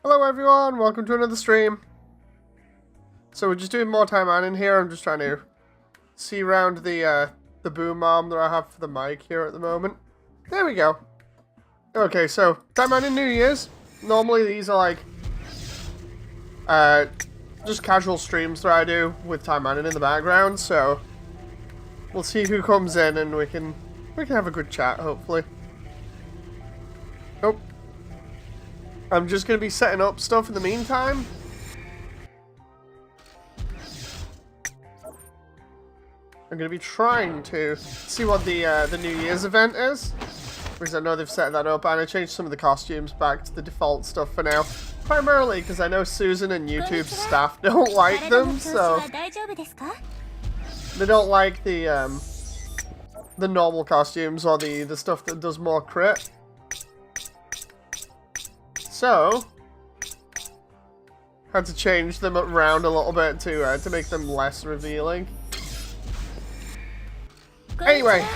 Hello everyone, welcome to another stream. So we're just doing more Taimanin here. I'm just trying to see around the boom arm that I have for the mic here at the moment. There we go. Okay, so Taimanin New Year's. Normally these are like just casual streams that I do with Taimanin in the background, so we'll see who comes in and we can have a good chat, hopefully. Nope. I'm just going to be setting up stuff in the meantime. I'm going to be trying to see what the New Year's event is, because I know they've set that up, and I changed some of the costumes back to the default stuff for now. Primarily because I know Susan and YouTube's staff don't like them, so they don't like the normal costumes or the stuff that does more crit. So, had to change them around a little bit to make them less revealing. Anyway,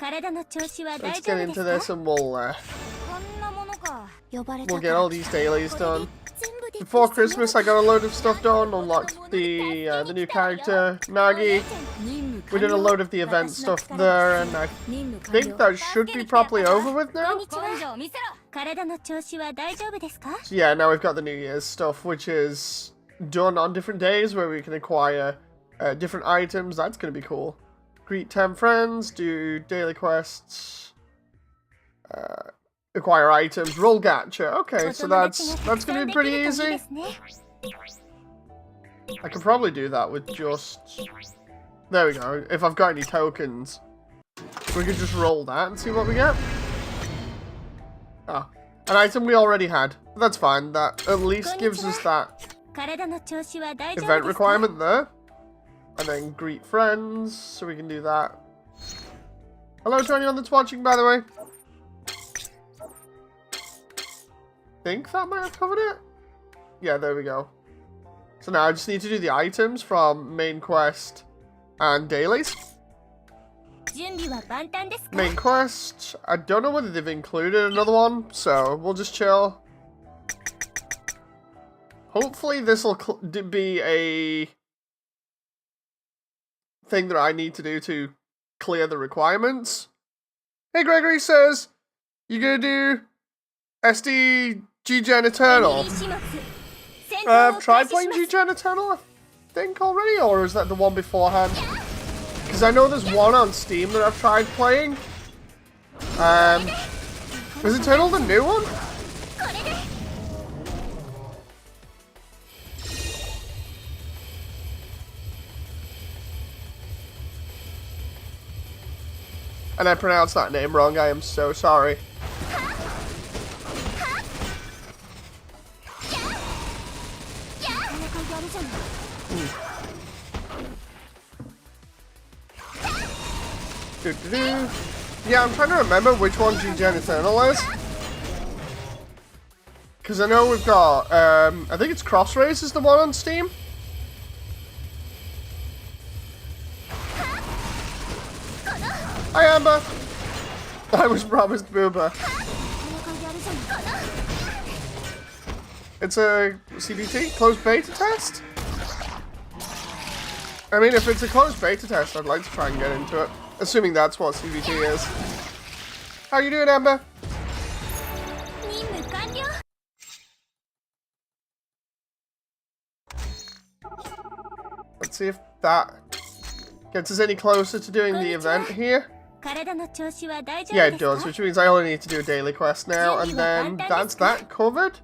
let's get into this and we'll get all these dailies done. Before Christmas, I got a load of stuff done. Unlocked the new character Nagi. We did a load of the event stuff there, and I think that should be properly over with now. So yeah, now we've got the New Year's stuff, which is done on different days where we can acquire different items. That's going to be cool. Greet 10 friends, do daily quests, acquire items, roll gacha. Okay, so that's going to be pretty easy. I could probably do that with just... There we go. If I've got any tokens, we could just roll that and see what we get. Ah, an item we already had. That's fine. That at least gives us that event requirement there. And then greet friends, so we can do that. Hello to anyone that's watching, by the way. Think that might have covered it? Yeah, there we go. So now I just need to do the items from main quest and dailies. Main quest, I don't know whether they've included another one, so we'll just chill. Hopefully this will be a thing that I need to do to clear the requirements. Hey, Gregory says, you gonna do SD G-Gen Eternal? I've tried playing G-Gen Eternal, I think, already, or is that the one beforehand? Because I know there's one on Steam that I've tried playing. Is Eternal the new one? And I pronounced that name wrong, I am so sorry. Yeah, I'm trying to remember which one G-Gen Eternal is. Because I know we've got, I think it's Cross Race is the one on Steam. Hi, Amber. I was promised Booba. It's a CBT, closed beta test? I mean, if it's a closed beta test, I'd like to try and get into it. Assuming that's what CBT is. How you doing, Amber? Let's see if that gets us any closer to doing the event here. Yeah, it does, which means I only need to do a daily quest now, and then that's that covered.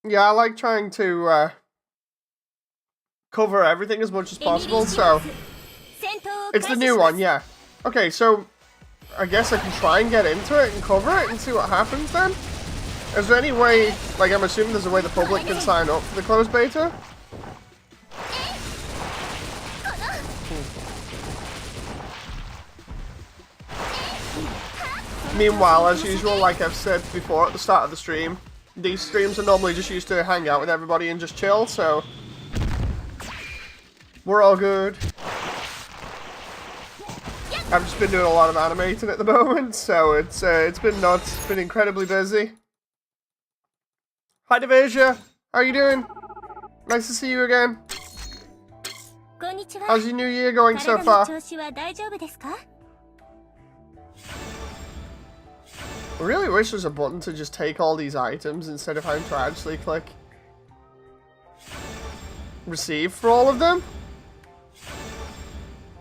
Yeah, I like trying to cover everything as much as possible, so it's the new one, yeah. Okay, so I guess I can try and get into it and cover it and see what happens then. Is there any way, like I'm assuming there's a way the public can sign up for the closed beta? Meanwhile, as usual, like I've said before at the start of the stream, these streams are normally just used to hang out with everybody and just chill, so we're all good. I've just been doing a lot of animating at the moment, so it's been nuts. It's been incredibly busy. Hi, Devasia. How are you doing? Nice to see you again. How's your new year going so far? I really wish there was a button to just take all these items instead of having to actually click receive for all of them.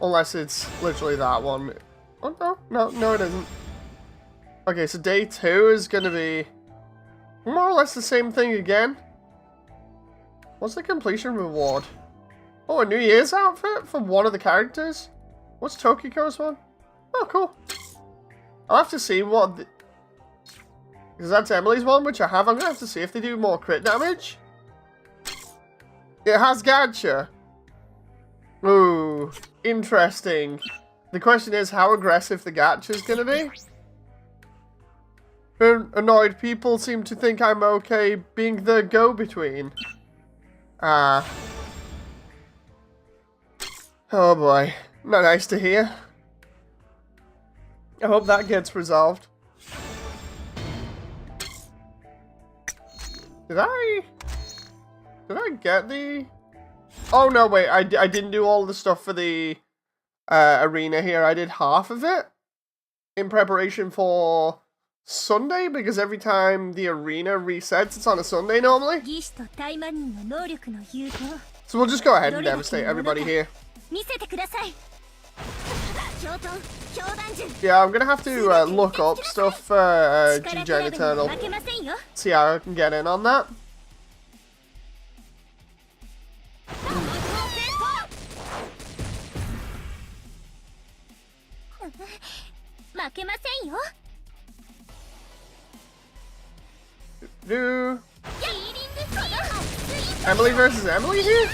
Unless it's literally that one. Oh, no, it isn't. Okay, so day 2 is going to be more or less the same thing again. What's the completion reward? Oh, a New Year's outfit for one of the characters? What's Tokiko's one? Oh, cool. I'll have to see what... Because that's Emily's one, which I have. I'm going to have to see if they do more crit damage. It has gacha. Ooh, interesting. The question is how aggressive the gacha is going to be. Annoyed people seem to think I'm okay being the go-between. Oh boy. Not nice to hear. I hope that gets resolved. Did I get the... Oh no, wait, I didn't do all the stuff for the arena here. I did half of it in preparation for Sunday, because every time the arena resets, it's on a Sunday normally. So we'll just go ahead and devastate everybody here. Yeah, I'm gonna have to look up stuff for G-Gen Eternal. See how I can get in on that. Emily versus Emily here?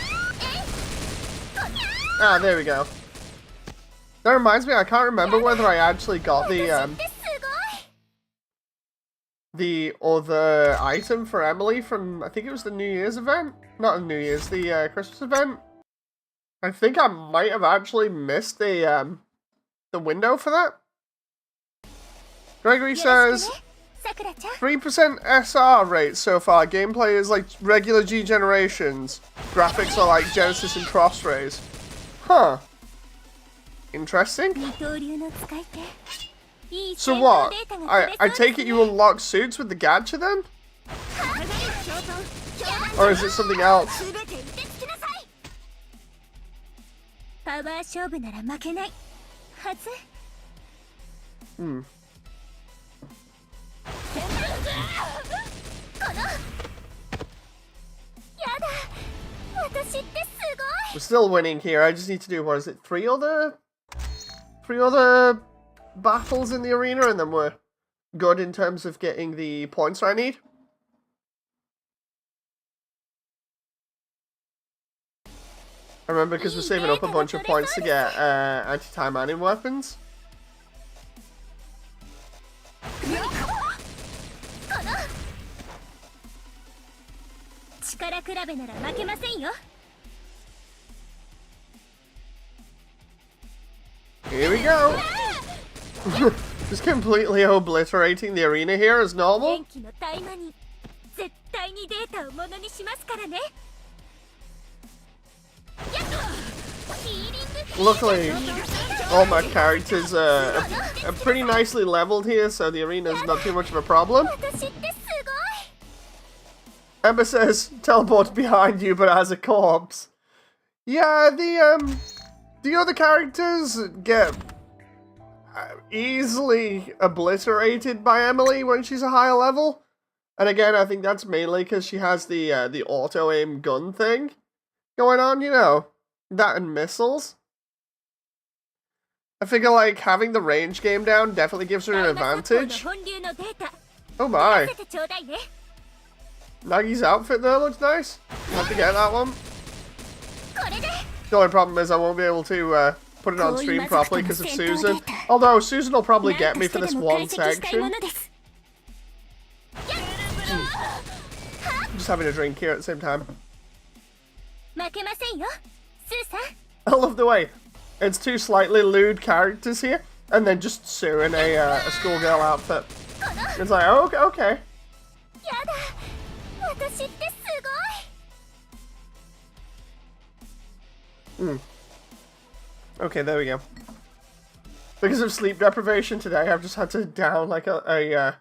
Ah, there we go. That reminds me, I can't remember whether I actually got the other item for Emily from, I think it was the New Year's event? Not the New Year's, the Christmas event. I think I might have actually missed the window for that. Gregory says, 3% SR rate so far. Gameplay is like regular G generations. Graphics are like Genesis and Crossrays. Huh. Interesting. So what? I take it you unlock suits with the gacha then? Or is it something else? We're still winning here. I just need to do, what is it, 3 other battles in the arena, and then we're good in terms of getting the points I need. I remember, because we're saving up a bunch of points to get anti-Taimanin weapons. Here we go. Just completely obliterating the arena here as normal. Luckily, all my characters are pretty nicely leveled here, so the arena is not too much of a problem. Ember says, teleport behind you, but as a corpse. Yeah, the other characters get easily obliterated by Emily when she's a higher level. And again, I think that's mainly because she has the auto-aim gun thing going on, you know. That and missiles. I figure, like, having the range game down definitely gives her an advantage. Oh my. Nagi's outfit there looks nice. I'll have to get that one. The only problem is I won't be able to put it on stream properly because of Susan. Although Susan will probably get me for this one section. Just having a drink here at the same time. I love the way It's two slightly lewd characters here, and then just Sue in a schoolgirl outfit. It's like, oh, okay. Okay, there we go. Because of sleep deprivation today, I've just had to down like a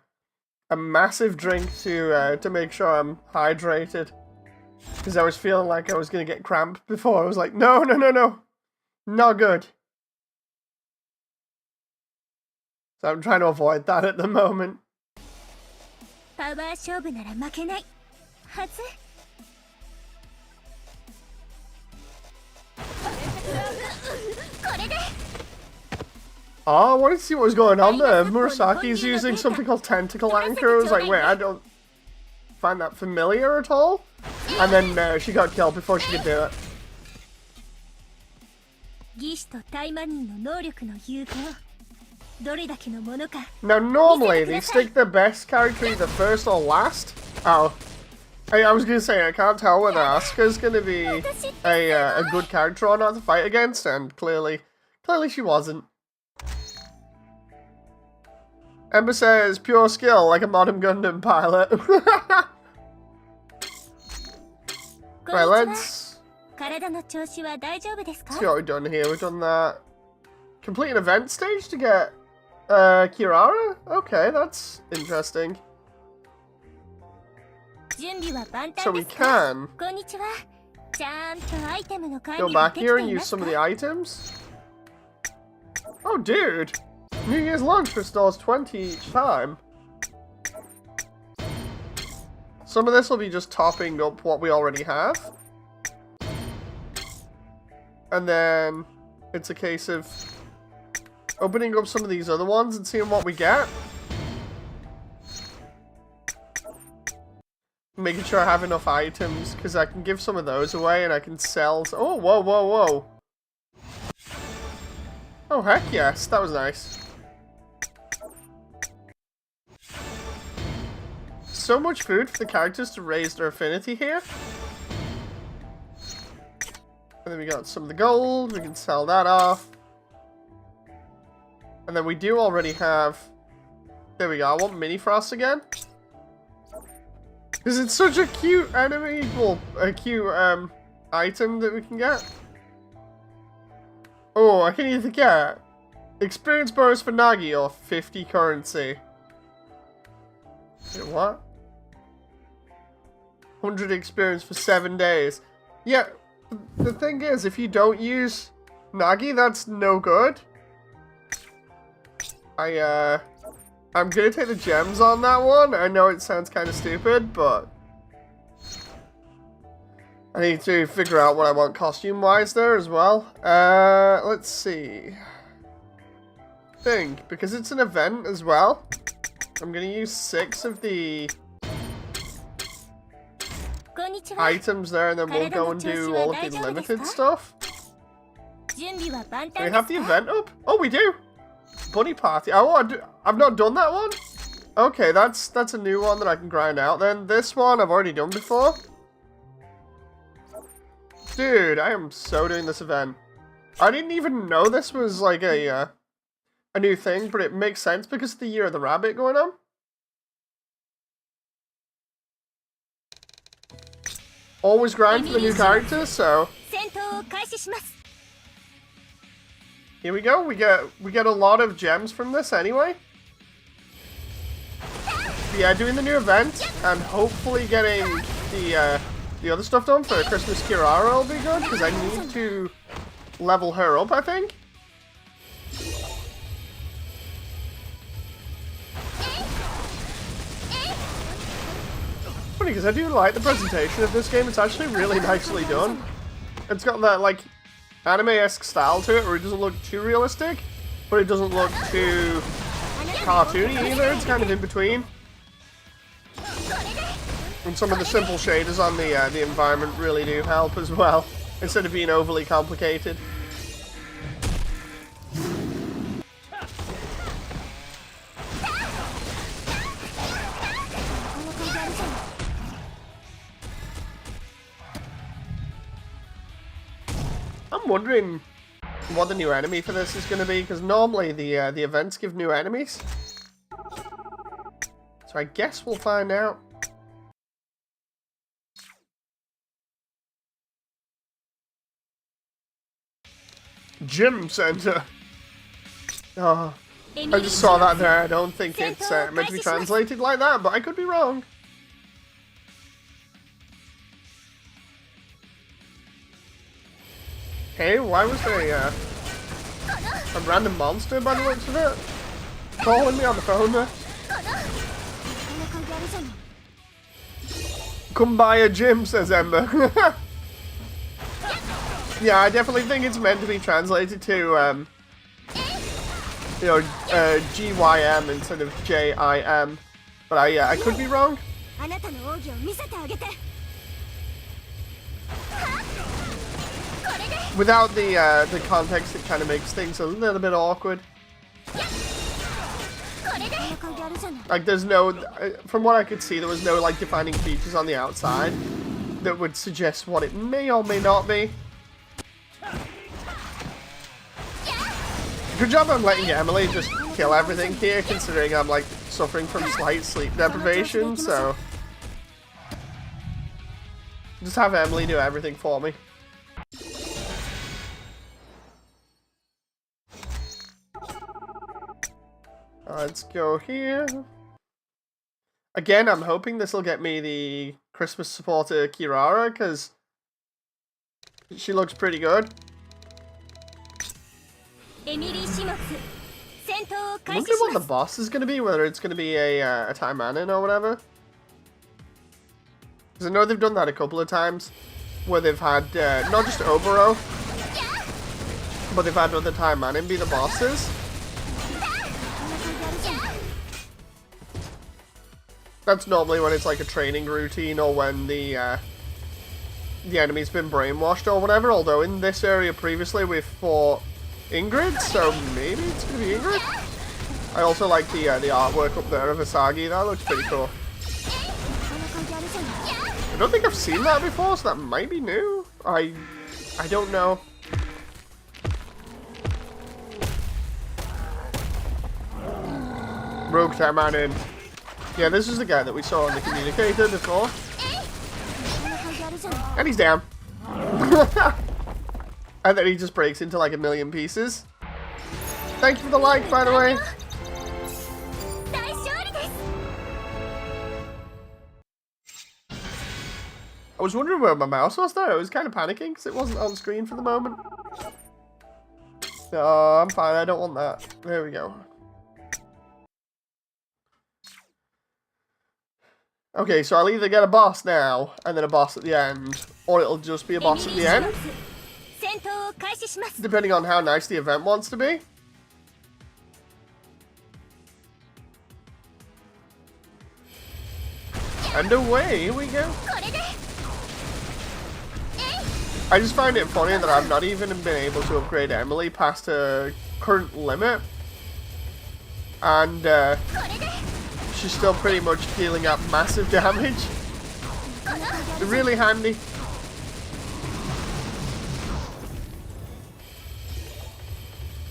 massive drink to make sure I'm hydrated. Because I was feeling like I was gonna get cramp before. I was like, no, not good. So I'm trying to avoid that at the moment. Oh, I wanted to see what was going on there. Murasaki's using something called Tentacle Anchor. I was like, wait, I don't find that familiar at all. And then she got killed before she could do it. Now, normally they stick the best character either first or last. Oh. I was going to say, I can't tell whether Asuka's going to be a good character or not to fight against, and clearly she wasn't. Ember says, pure skill, like a modern Gundam pilot. Right, let's see what we've done here. We've done that. Complete an event stage to get Kirara? Okay, that's interesting. So we can go back here and use some of the items. Oh, dude! New Year's lunch restores 20 each time. Some of this will be just topping up what we already have. And then it's a case of opening up some of these other ones and seeing what we get. Making sure I have enough items, because I can give some of those away and I can sell... Oh, whoa. Oh, heck yes. That was nice. So much food for the characters to raise their affinity here. And then we got some of the gold. We can sell that off. And then we do already have... There we go. I want Mini Frost again. Because it's such a cute enemy, well, a cute item that we can get. Oh, I can either get experience bonus for Nagi or 50 currency. Wait, what? 100 experience for 7 days. Yeah, the thing is, if you use Nagi, that's no good. I'm gonna take the gems on that one. I know it sounds kind of stupid, but I need to figure out what I want costume-wise there as well. Let's see. I think, because it's an event as well, I'm gonna use 6 of the items there, and then we'll go and do all of the limited stuff. Do we have the event up? Oh, we do! Bunny Party. Oh, I've not done that one? Okay, that's a new one that I can grind out then. This one I've already done before. Dude, I am so doing this event. I didn't even know this was like a new thing, but it makes sense because of the Year of the Rabbit going on. Always grind for the new characters, so... Here we go. We get a lot of gems from this anyway. But yeah, doing the new event and hopefully getting the other stuff done for Christmas Kirara will be good, because I need to level her up, I think. Funny, because I do like the presentation of this game. It's actually really nicely done. It's got that like anime-esque style to it, where it doesn't look too realistic, but it doesn't look too cartoony either. It's kind of in between. And some of the simple shaders on the environment really do help as well, instead of being overly complicated. I'm wondering what the new enemy for this is going to be, because normally the events give new enemies. So I guess we'll find out. Gym Center. Oh, I just saw that there. I don't think it's meant to be translated like that, but I could be wrong. Hey, why was there a random monster by the looks of it calling me on the phone there? Come by a gym, says Ember. Yeah, I definitely think it's meant to be translated to, you know, GYM instead of JIM. But I could be wrong. Without the context, it kind of makes things a little bit awkward. Like, there's no, from what I could see, there was no, like, defining features on the outside that would suggest what it may or may not be. Good job on letting Emily just kill everything here, considering I'm, like, suffering from slight sleep deprivation, so... Just have Emily do everything for me. Let's go here. Again, I'm hoping this will get me the Christmas supporter Kirara, because she looks pretty good. I wonder what the boss is going to be, whether it's going to be a Taimanin or whatever. Because I know they've done that a couple of times, where they've had not just Oboro, but they've had other Taimanin be the bosses. That's normally when it's like a training routine or when the enemy's been brainwashed or whatever, although in this area previously we've fought Ingrid, so maybe it's going to be Ingrid? I also like the artwork up there of Asagi, that looks pretty cool. I don't think I've seen that before, so that might be new. I don't know. Rogue Taimanin. Yeah, this is the guy that we saw on the communicator before. And he's down. And then he just breaks into like a million pieces. Thank you for the like, by the way. I was wondering where my mouse was there. I was kind of panicking because it wasn't on screen for the moment. Oh, I'm fine. I don't want that. There we go. Okay, so I'll either get a boss now, and then a boss at the end, or it'll just be a boss at the end. Depending on how nice the event wants to be. And away we go. I just find it funny that I've not even been able to upgrade Emily past her current limit. And, she's still pretty much dealing up massive damage. Really handy.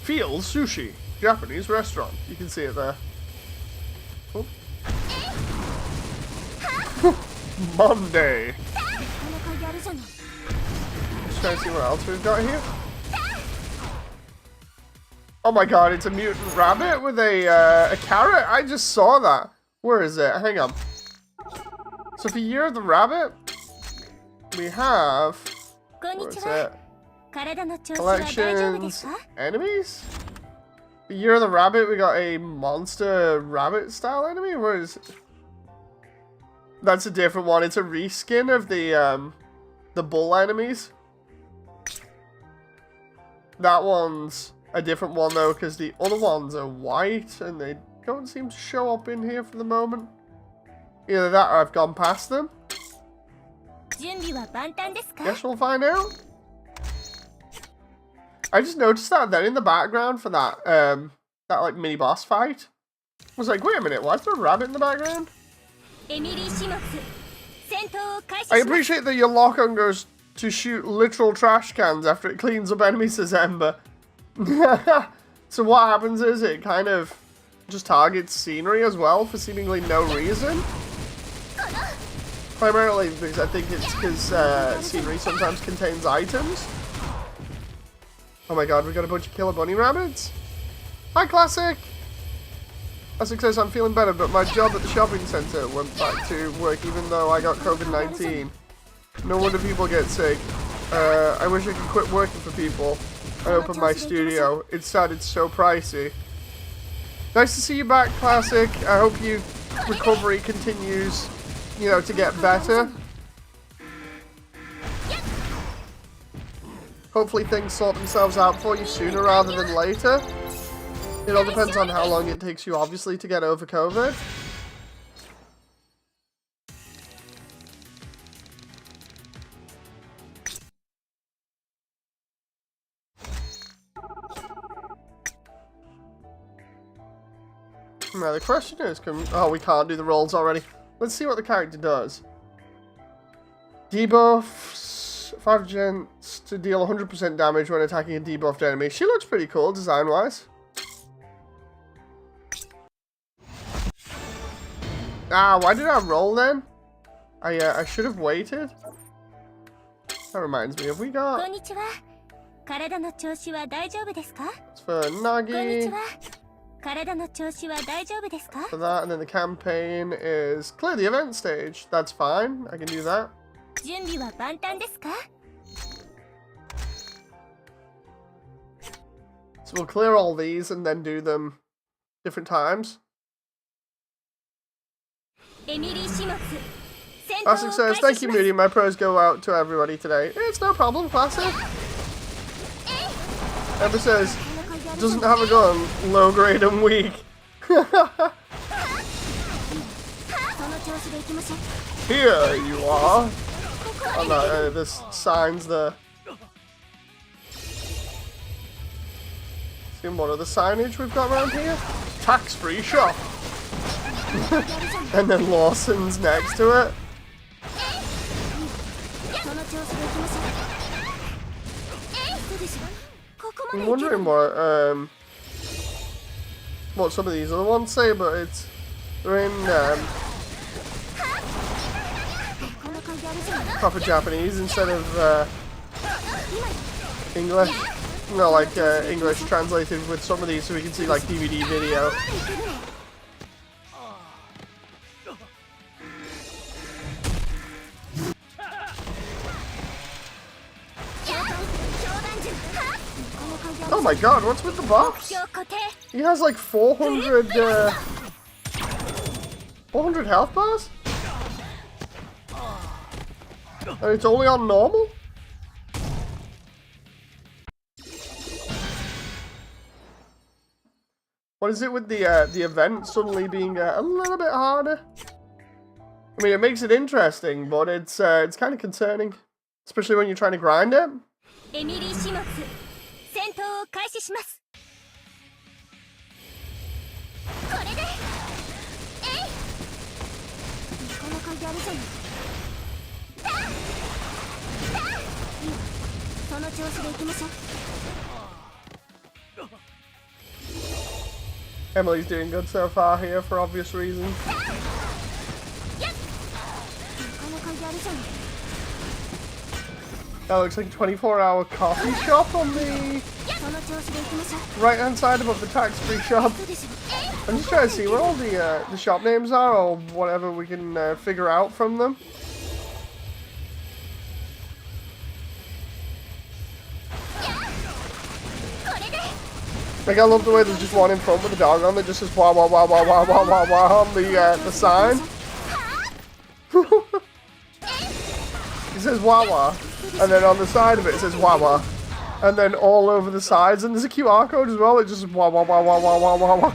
Feel Sushi, Japanese restaurant. You can see it there. Oh. Monday. Just trying to see what else we've got here. Oh my god, it's a mutant rabbit with a carrot? I just saw that. Where is it? Hang on. So for Year of the Rabbit, we have... Where is it? Collections, enemies? For Year of the Rabbit, we got a monster rabbit style enemy? Where is it? That's a different one. It's a reskin of the bull enemies. That one's a different one though, because the other ones are white and they don't seem to show up in here for the moment. Either that or I've gone past them. Guess we'll find out. I just noticed that then in the background for that that like mini boss fight. I was like, wait a minute, why is there a rabbit in the background? I appreciate that your lock-on goes to shoot literal trash cans after it cleans up enemies, says Ember. So what happens is it kind of just targets scenery as well for seemingly no reason. Primarily because I think it's because scenery sometimes contains items. Oh my god, we got a bunch of killer bunny rabbits. Hi, Classic! Classic says, I'm feeling better, but my job at the shopping centre went back to work even though I got COVID-19. No wonder people get sick. I wish I could quit working for people. I opened my studio. It started so pricey. Nice to see you back, Classic. I hope your recovery continues, you know, to get better. Hopefully things sort themselves out for you sooner rather than later. It all depends on how long it takes you, obviously, to get over COVID. Now the question is, oh, we can't do the rolls already. Let's see what the character does. Debuffs 5 gents to deal 100% damage when attacking a debuffed enemy. She looks pretty cool design-wise. Ah, why did I roll then? I should have waited. That reminds me, have we got... It's for Nagi. For that, and then the campaign is clear the event stage. That's fine, I can do that. So we'll clear all these and then do them different times. Classic says, thank you, Moody. My prayers go out to everybody today. It's no problem, Classic. Ember says, doesn't have a gun, low grade and weak. Here you are. Oh no, this sign's there. See what other signage we've got around here? Tax-free shop. And then Lawson's next to it. I'm wondering what some of these other ones say, but they're in proper Japanese instead of English. No, like English translated with some of these, so we can see like DVD video. Oh my god, what's with the box? He has like 400 health bars? And it's only on normal? What is it with the event suddenly being a little bit harder? I mean, it makes it interesting, but it's kind of concerning, especially when you're trying to grind it. Emily's doing good so far here for obvious reasons. That looks like a 24-hour coffee shop on the right-hand side above the tax-free shop. I'm just trying to see where all the shop names are, or whatever we can figure out from them. Like, I love the way there's just one in front with a dog on that just says wah wah wah wah wah wah wah wah on the sign. It says wah wah, and then on the side of it, it says wah wah. And then all over the sides, and there's a QR code as well, it just says wah wah wah wah wah wah wah wah.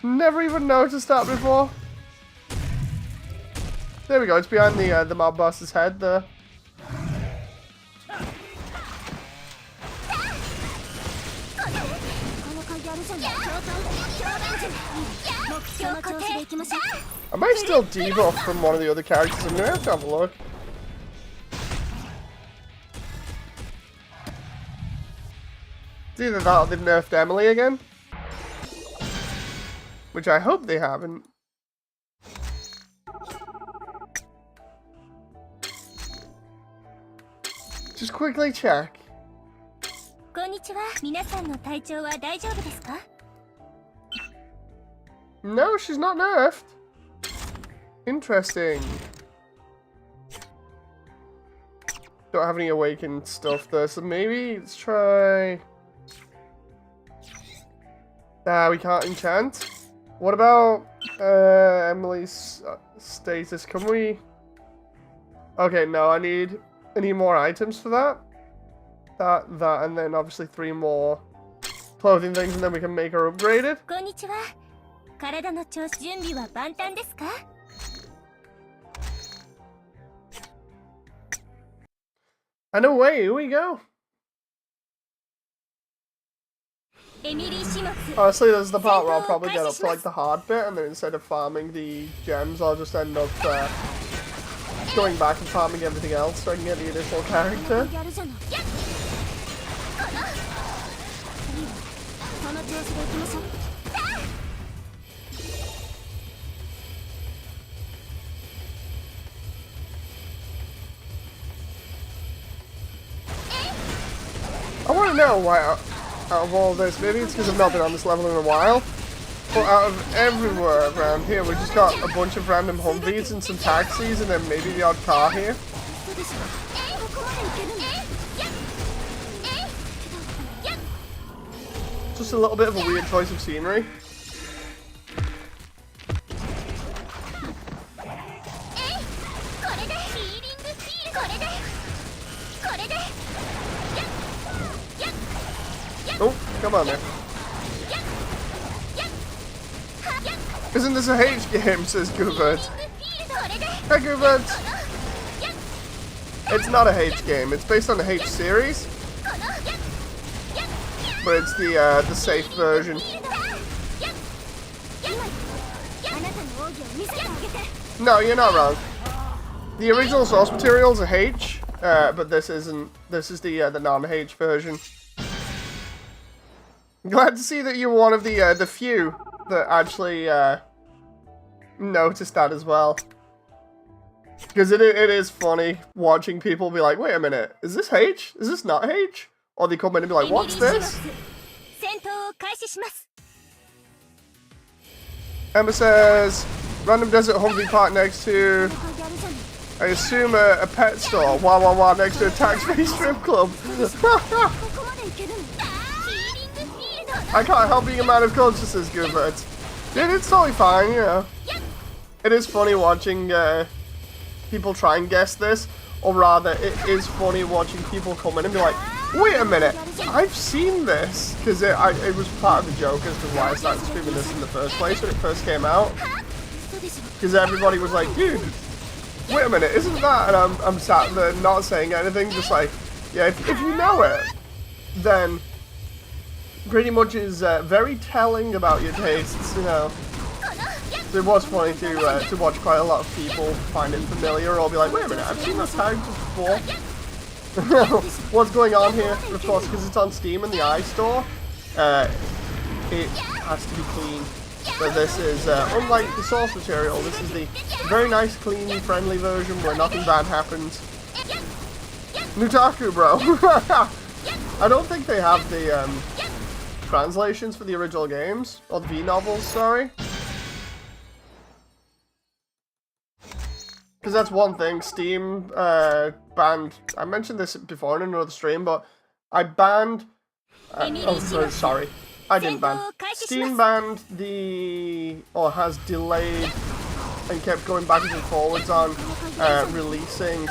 Never even noticed that before. There we go, it's behind the mob boss's head there. I might still debuff from one of the other characters. I'm gonna have to have a look. It's either that or they've nerfed Emily again. Which I hope they haven't. Just quickly check. No, she's not nerfed. Interesting. Don't have any awakened stuff though, so maybe let's try... we can't enchant. What about Emily's status? Can we... Okay, no, I need more items for that. That, and then obviously 3 more clothing things, and then we can make her upgraded. And away we go. Honestly, this is the part where I'll probably get up to like the hard bit, and then instead of farming the gems, I'll just end up going back and farming everything else so I can get the additional character. I want to know why, out of all this, maybe it's because I've not been on this level in a while, but out of everywhere around here, we just got a bunch of random Humvees and some taxis, and then maybe the odd car here. Just a little bit of a weird choice of scenery. Oh, come on there. Isn't this a H game, says Goobert. Hey Goobert! It's not a H game, it's based on the H series. But it's the safe version. No, you're not wrong. The original source material is a H, but this isn't. This is the non-H version. Glad to see that you're one of the few that actually noticed that as well. Because it is funny watching people be like, wait a minute, is this H? Is this not H? Or they come in and be like, what's this? Emma says, random desert Humvee park next to, I assume, a pet store. Wah wah wah, next to a tax-free strip club. I can't help being a man of culture, says Goobert. Dude, it's totally fine, you know. It is funny watching people try and guess this, or rather, it is funny watching people come in and be like, wait a minute, I've seen this, because it was part of the joke as to why I started streaming this in the first place when it first came out. Because everybody was like, dude, wait a minute, isn't that? And I'm sat there not saying anything, just like, yeah, if you know it, then pretty much is very telling about your tastes, you know. So it was funny to watch quite a lot of people find it familiar or be like, wait a minute, I've seen this character before. What's going on here? But of course, because it's on Steam in the iStore, it has to be clean. So this is, unlike the source material, this is the very nice, clean, friendly version where nothing bad happens. Nutaku, bro. I don't think they have the translations for the original games, or the V-novels, sorry. Because that's one thing, Steam banned, I mentioned this before in another stream, but I banned, sorry, I didn't ban. Steam banned or has delayed and kept going backwards and forwards on releasing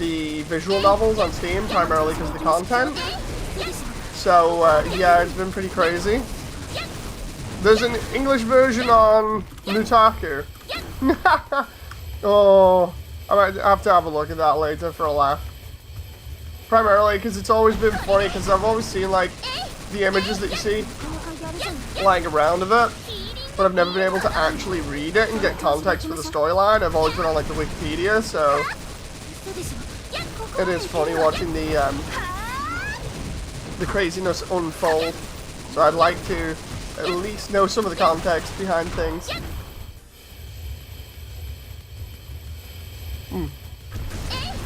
the visual novels on Steam, primarily because of the content. So, yeah, it's been pretty crazy. There's an English version on Nutaku. Oh, I might have to have a look at that later for a laugh. Primarily because it's always been funny, because I've always seen, like, the images that you see lying around of it, but I've never been able to actually read it and get context for the storyline. I've always been on, like, the Wikipedia, so it is funny watching the the craziness unfold. So I'd like to at least know some of the context behind things.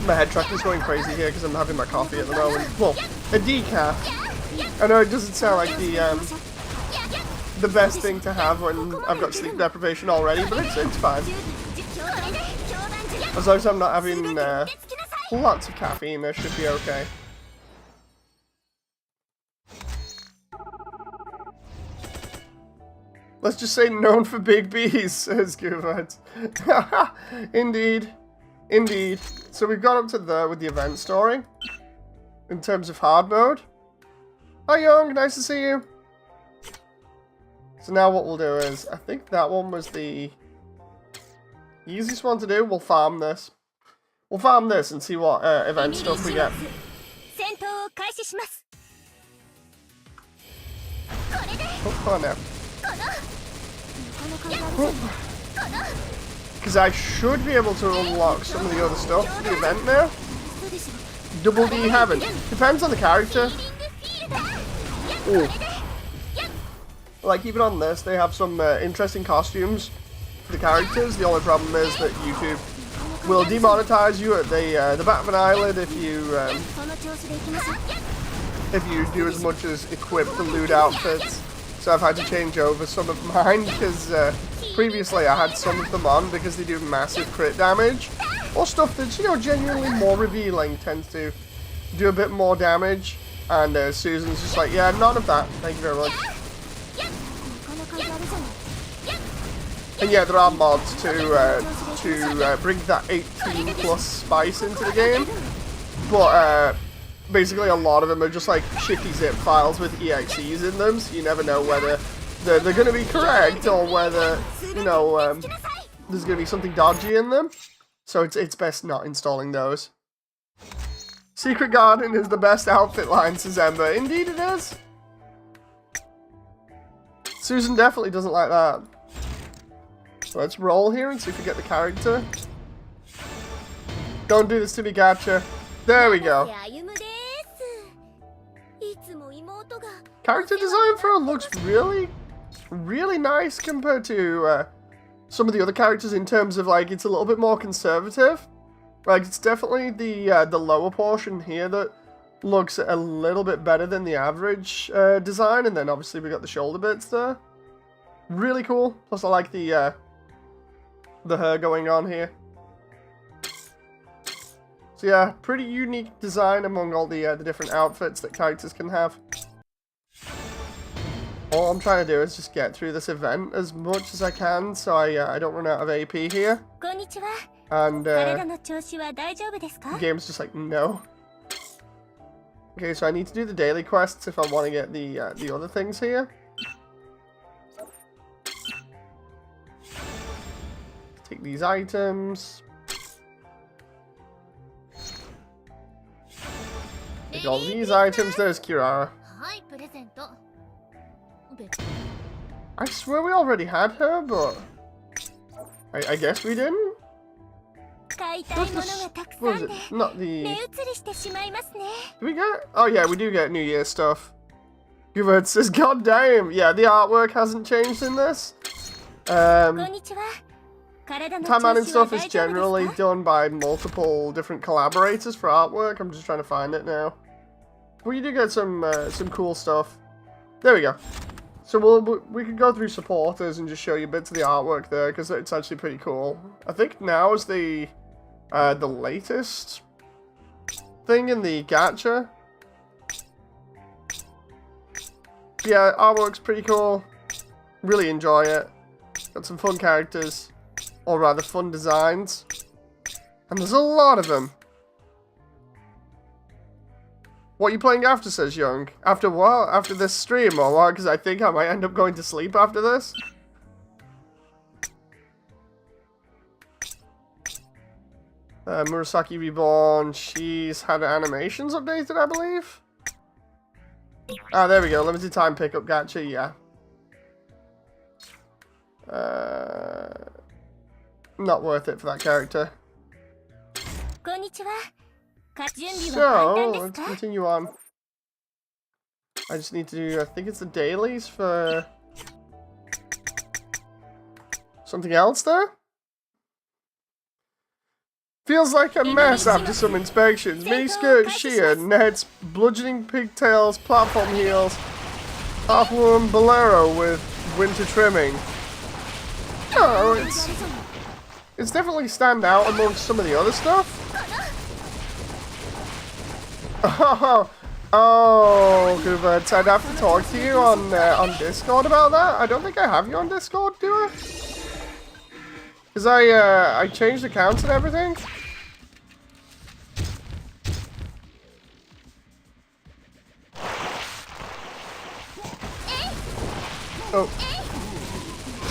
My head track is going crazy here because I'm having my coffee at the moment. Well, a decaf. I know it doesn't sound like the best thing to have when I've got sleep deprivation already, but it's fine. As long as I'm not having lots of caffeine, I should be okay. Let's just say known for big B's, says Guvard. Indeed. Indeed. So we've got up to there with the event story. In terms of hard mode. Hi Young, nice to see you. So now what we'll do is, I think that one was the easiest one to do. We'll farm this. We'll farm this and see what event stuff we get. Oh, come on now. Because I should be able to unlock some of the other stuff for the event now. Double D Heaven. Depends on the character. Ooh. Like, even on this, they have some interesting costumes for the characters. The only problem is that YouTube will demonetize you at the back of an eyelid if you do as much as equip the loot outfits. So I've had to change over some of mine because previously I had some of them on because they do massive crit damage. Or stuff that's, you know, genuinely more revealing tends to do a bit more damage. And Susan's just like, yeah, none of that. Thank you very much. And yeah, there are mods to bring that 18 plus spice into the game. But basically a lot of them are just like shitty zip files with EXEs in them, so you never know whether they're going to be correct or whether, you know, there's going to be something dodgy in them. So it's best not installing those. Secret Garden is the best outfit line, says Ember. Indeed it is. Susan definitely doesn't like that. So let's roll here and see if we get the character. Don't do this to me, Gacha. There we go. Character design for her looks really nice compared to some of the other characters in terms of, like, it's a little bit more conservative. Like, it's definitely the lower portion here that looks a little bit better than the average design, and then obviously we got the shoulder bits there. Really cool. Plus I like the hair going on here. So yeah, pretty unique design among all the different outfits that characters can have. All I'm trying to do is just get through this event as much as I can, so I don't run out of AP here. And the game's just like, no. Okay, so I need to do the daily quests if I want to get the other things here. Take these items. Take all these items. There's Kirara. I swear we already had her, but I guess we didn't. What was it? Not the... Do we get... Oh yeah, we do get New Year stuff. Guvard says, God damn! Yeah, the artwork hasn't changed in this. Taimanin stuff is generally done by multiple different collaborators for artwork. I'm just trying to find it now. We do get some cool stuff. There we go. So we can go through supporters and just show you bits of the artwork there, because it's actually pretty cool. I think now is the latest thing in the gacha. Yeah, artwork's pretty cool. Really enjoy it. Got some fun characters. Or rather, fun designs. And there's a lot of them. What are you playing after, says Young? After what? After this stream or what? Because I think I might end up going to sleep after this. Murasaki Reborn, she's had animations updated, I believe. Ah, there we go. Limited time pickup gacha, yeah. Not worth it for that character. So, let's continue on. I just need to do, I think it's the dailies for something else there. Feels like a mess after some inspections. Miniskirt sheer, nets, bludgeoning pigtails, platform heels, half-worn bolero with winter trimming. Oh, it's definitely stand out amongst some of the other stuff. Oh, Goobert, I'd have to talk to you on Discord about that. I don't think I have you on Discord, do I? Because I changed accounts and everything. Oh.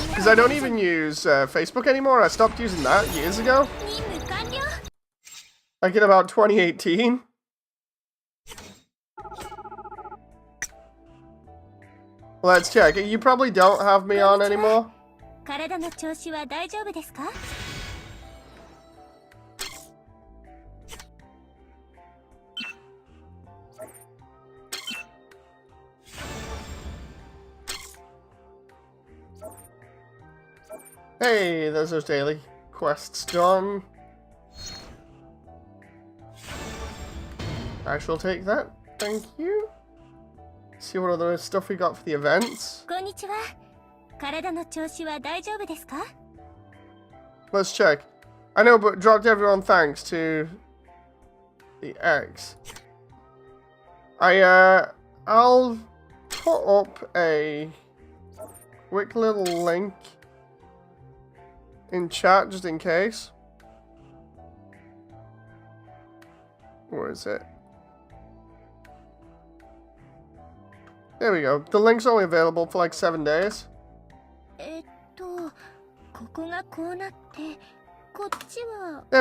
Because I don't even use Facebook anymore. I stopped using that years ago. Like in about 2018. Let's check. You probably don't have me on anymore. Hey, there's those daily quests done. I shall take that. Thank you. See what other stuff we got for the events. Let's check. I know, but dropped everyone thanks to the X. I'll put up a quick little link in chat just in case. Where is it? There we go. The link's only available for like 7 days. There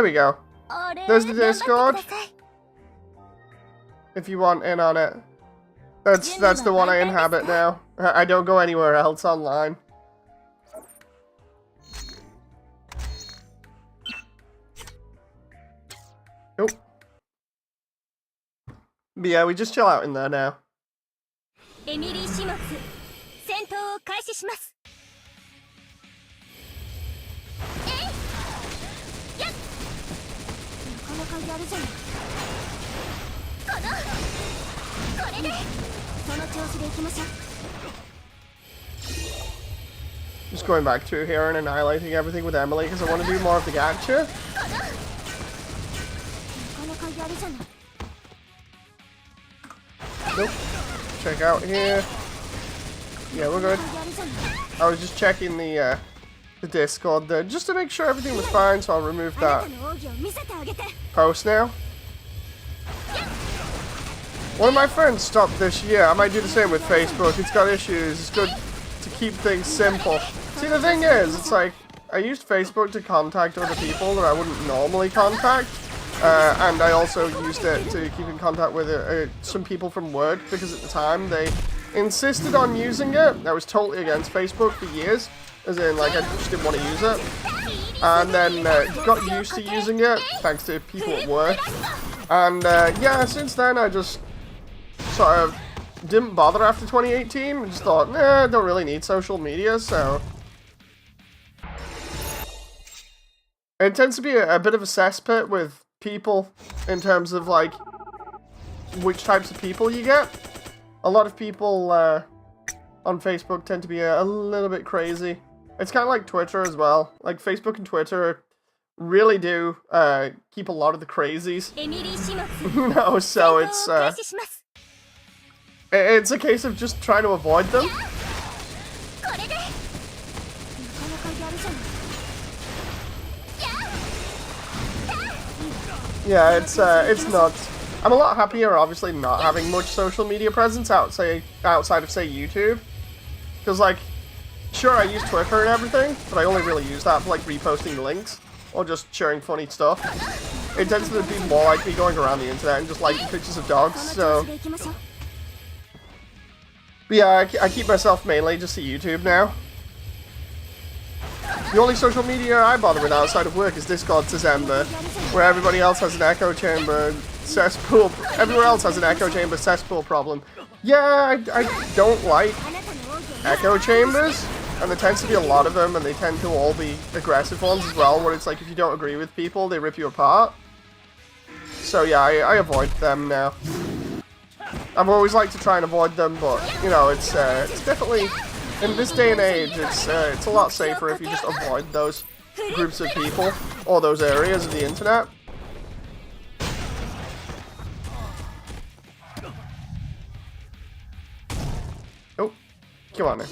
we go. There's the Discord. If you want in on it. That's the one I inhabit now. I don't go anywhere else online. Nope. But yeah, we just chill out in there now. Just going back through here and annihilating everything with Emily because I want to do more of the gacha. Nope. Check out here. Yeah, we're good. I was just checking the Discord there just to make sure everything was fine, so I'll remove that post now. One of my friends stopped this year. I might do the same with Facebook. It's got issues. It's good to keep things simple. See, the thing is, it's like, I used Facebook to contact other people that I wouldn't normally contact. And I also used it to keep in contact with some people from work, because at the time they insisted on using it. I was totally against Facebook for years, as in, like, I just didn't want to use it. And then got used to using it, thanks to people at work. And yeah, since then I just sort of didn't bother after 2018. I just thought, nah, I don't really need social media, so... It tends to be a bit of a cesspit with people in terms of, like, which types of people you get. A lot of people on Facebook tend to be a little bit crazy. It's kind of like Twitter as well. Like, Facebook and Twitter really do keep a lot of the crazies. No, so it's a case of just trying to avoid them. Yeah, it's nuts. I'm a lot happier, obviously, not having much social media presence outside of, say, YouTube. Because, like, sure, I use Twitter and everything, but I only really use that for, like, reposting links or just sharing funny stuff. It tends to be more like me going around the internet and just liking pictures of dogs, so... But yeah, I keep myself mainly just to YouTube now. The only social media I bother with outside of work is Discord, says Ember, where everybody else has an echo chamber cesspool. Everywhere else has an echo chamber cesspool problem. Yeah, I don't like echo chambers, and there tends to be a lot of them, and they tend to all be aggressive ones as well, where it's like if you don't agree with people, they rip you apart. So yeah, I avoid them now. I've always liked to try and avoid them, but you know, it's definitely in this day and age, it's a lot safer if you just avoid those groups of people or those areas of the internet. Oh, come on now.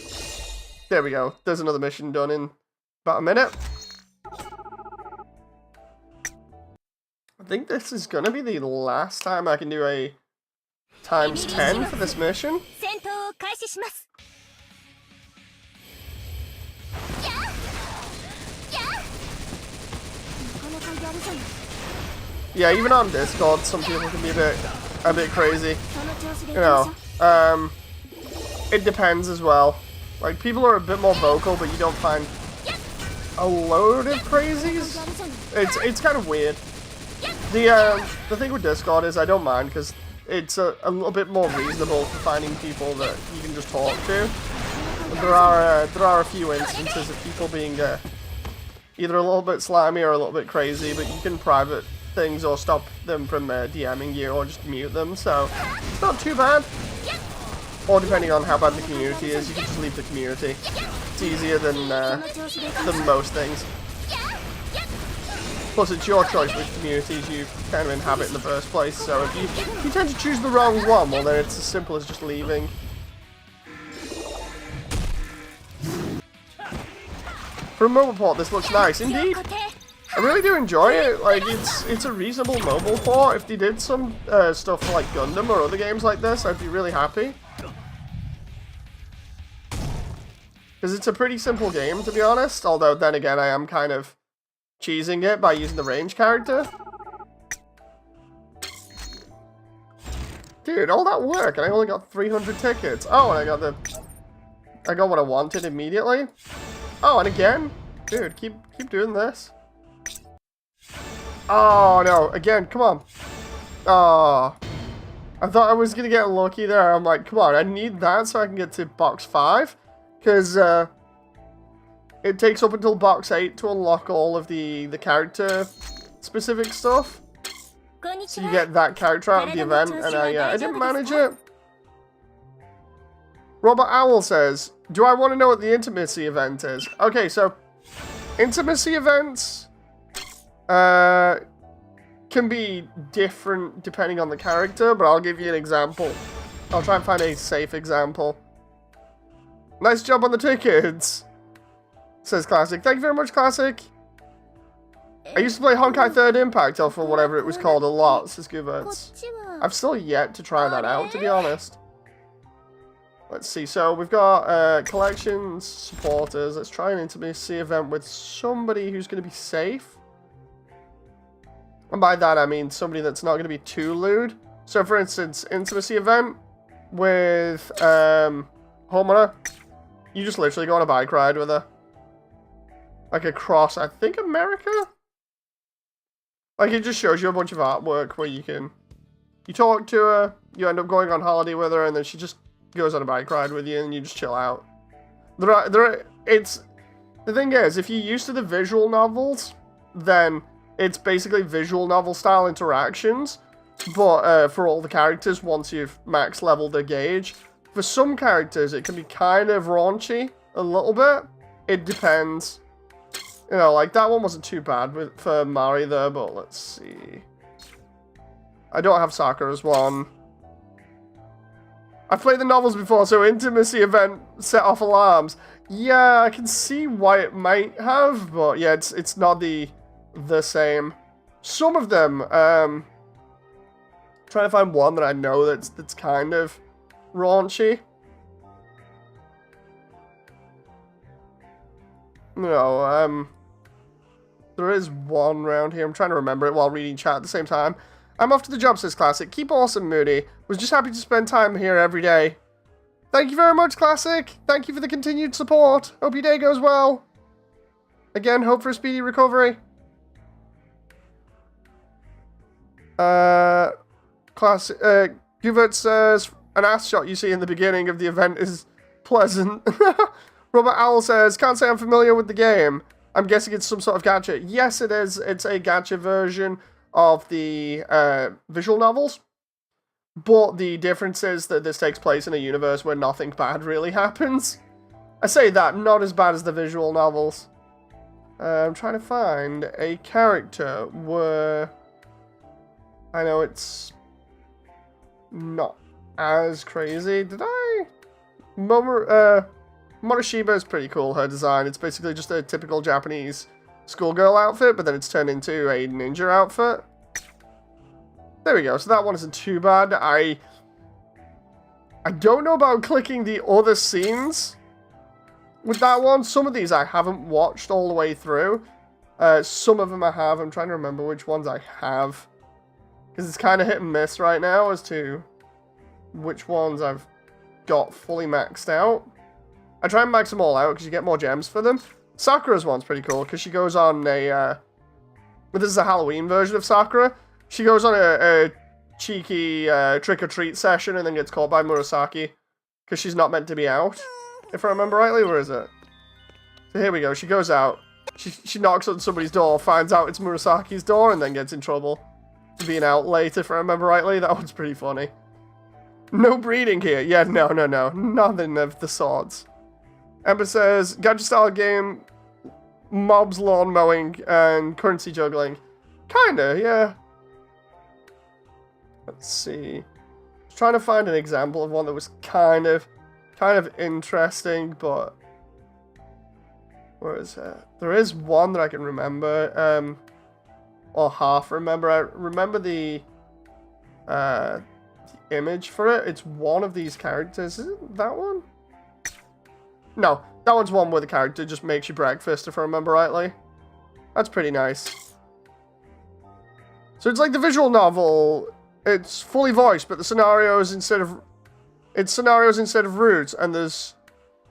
There we go. There's another mission done in about a minute. I think this is gonna be the last time I can do a times 10 for this mission. Yeah, even on Discord, some people can be a bit crazy. You know, it depends as well. Like, people are a bit more vocal, but you don't find a load of crazies. It's kind of weird. The thing with Discord is I don't mind because it's a little bit more reasonable for finding people that you can just talk to. But there are a few instances of people being either a little bit slimy or a little bit crazy, but you can private things or stop them from DMing you or just mute them, so it's not too bad. Or depending on how bad the community is, you can just leave the community. It's easier than most things. Plus, it's your choice which communities you kind of inhabit in the first place, so if you tend to choose the wrong one, well then it's as simple as just leaving. For a mobile port, this looks nice. Indeed. I really do enjoy it. Like, it's a reasonable mobile port. If they did some stuff like Gundam or other games like this, I'd be really happy. Because it's a pretty simple game, to be honest. Although, then again, I am kind of cheesing it by using the range character. Dude, all that work, and I only got 300 tickets. Oh, and I got what I wanted immediately. Oh, and again? Dude, keep doing this. Oh, no. Again, come on. Oh. I thought I was going to get lucky there. I'm like, come on, I need that so I can get to box 5. Because it takes up until box 8 to unlock all of the character-specific stuff. So you get that character out of the event, and I didn't manage it. Robert Owl says, do I want to know what the intimacy event is? Okay, so intimacy events can be different depending on the character, but I'll give you an example. I'll try and find a safe example. Nice job on the tickets, says Classic. Thank you very much, Classic. I used to play Honkai 3rd Impact, or for whatever it was called, a lot, says Gooberts. I've still yet to try that out, to be honest. Let's see, so we've got collections, supporters. Let's try an intimacy event with somebody who's going to be safe. And by that I mean somebody that's not going to be too lewd. So for instance, intimacy event with Homura. You just literally go on a bike ride with her. Like across, I think, America? Like, it just shows you a bunch of artwork where you talk to her, you end up going on holiday with her, and then she just goes on a bike ride with you, and you just chill out. The thing is, if you're used to the visual novels, then it's basically visual novel style interactions, but for all the characters once you've max leveled their gauge. For some characters, it can be kind of raunchy, a little bit. It depends. You know, like, that one wasn't too bad for Mari there, but let's see. I don't have Sakura's one. I've played the novels before, so intimacy event set off alarms. Yeah, I can see why it might have, but yeah, it's not the same. Some of them, trying to find one that I know that's kind of raunchy. No, there is one round here. I'm trying to remember it while reading chat at the same time. I'm off to the job, says Classic. Keep awesome, Moody. Was just happy to spend time here every day. Thank you very much, Classic. Thank you for the continued support. Hope your day goes well. Again, hope for a speedy recovery. Classic. Guvert says, an ass shot you see in the beginning of the event is pleasant. Robert Owl says, can't say I'm familiar with the game. I'm guessing it's some sort of gacha. Yes, it is. It's a gacha version of the visual novels. But the difference is that this takes place in a universe where nothing bad really happens. I say that, not as bad as the visual novels. I'm trying to find a character where I know it's not as crazy. Did I? Morishima is pretty cool, her design. It's basically just a typical Japanese schoolgirl outfit, but then it's turned into a ninja outfit. There we go, so that one isn't too bad. I don't know about clicking the other scenes with that one. Some of these I haven't watched all the way through. Some of them I have. I'm trying to remember which ones I have. Because it's kind of hit and miss right now as to which ones I've got fully maxed out. I try and max them all out because you get more gems for them. Sakura's one's pretty cool because she goes on a... this is a Halloween version of Sakura. She goes on a cheeky trick-or-treat session and then gets caught by Murasaki because she's not meant to be out. If I remember rightly, where is it? So here we go. She goes out. She knocks on somebody's door, finds out it's Murasaki's door, and then gets in trouble for being out late, if I remember rightly. That one's pretty funny. No breeding here. Yeah, no. Nothing of the sorts. Ember says, gadget-style game, mobs lawn mowing, and currency juggling. Kinda, yeah. Let's see. I was trying to find an example of one that was kind of interesting, but where is it? There is one that I can remember, or half remember. I remember the image for it. It's one of these characters. Is it that one? No, that one's one where the character just makes you breakfast, if I remember rightly. That's pretty nice. So it's like the visual novel. It's fully voiced, but the scenarios instead of routes, and there's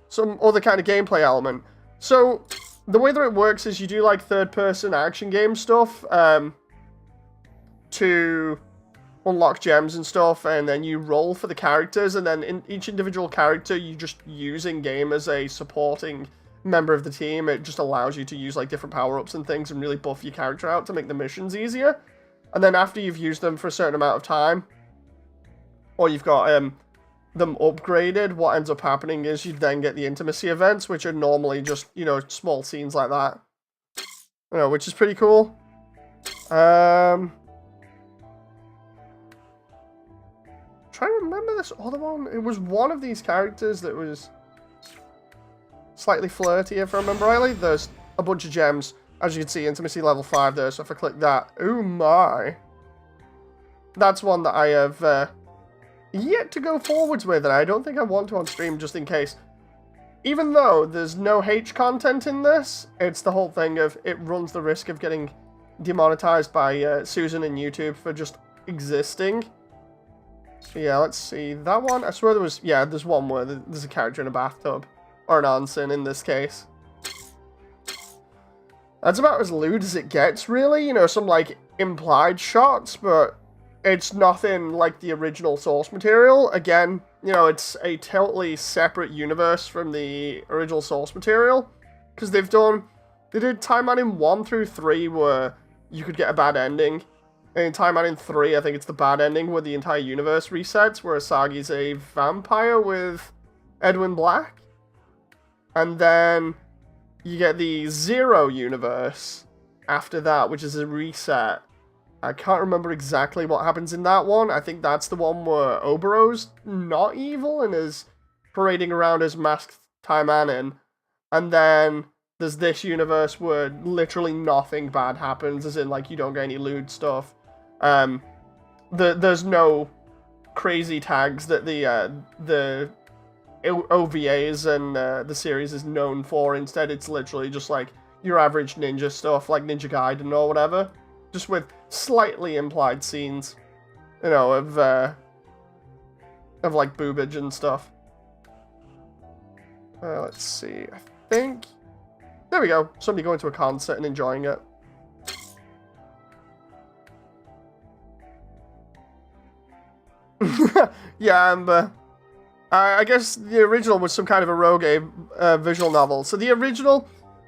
some other kind of gameplay element. So the way that it works is you do like third-person action game stuff to unlock gems and stuff, and then you roll for the characters, and then in each individual character you just use in-game as a supporting member of the team. It just allows you to use like different power-ups and things and really buff your character out to make the missions easier. And then after you've used them for a certain amount of time, or you've got them upgraded, what ends up happening is you then get the intimacy events, which are normally just, you know, small scenes like that. You know, which is pretty cool. Trying to remember this other one. It was one of these characters that was slightly flirty, if I remember rightly. There's a bunch of gems. As you can see, intimacy level 5 there, so if I click that, oh my. That's one that I have yet to go forwards with, and I don't think I want to on stream just in case. Even though there's no H content in this, it's the whole thing of it runs the risk of getting demonetized by Susan and YouTube for just existing. So yeah, let's see. That one, I swear there was, yeah, there's one where there's a character in a bathtub. Or an onsen in this case. That's about as lewd as it gets, really. You know, some, like, implied shots, but it's nothing like the original source material. Again, you know, it's a totally separate universe from the original source material. Because they did Taimanin 1 through 3 where you could get a bad ending. And in Taimanin 3, I think it's the bad ending where the entire universe resets, where Asagi's a vampire with Edwin Black. And then you get the Zero universe after that, which is a reset. I can't remember exactly what happens in that one. I think that's the one where Obero's not evil and is parading around as masked Taimanin. And then there's this universe where literally nothing bad happens, as in, like, you don't get any lewd stuff. There's no crazy tags that the OVAs and the series is known for. Instead, it's literally just like your average ninja stuff, like Ninja Gaiden or whatever, just with slightly implied scenes, you know, of like boobage and stuff. Let's see. I think there we go. Somebody going to a concert and enjoying it. Yeah, Amber. I guess the original was some kind of a rogue visual novel. So the original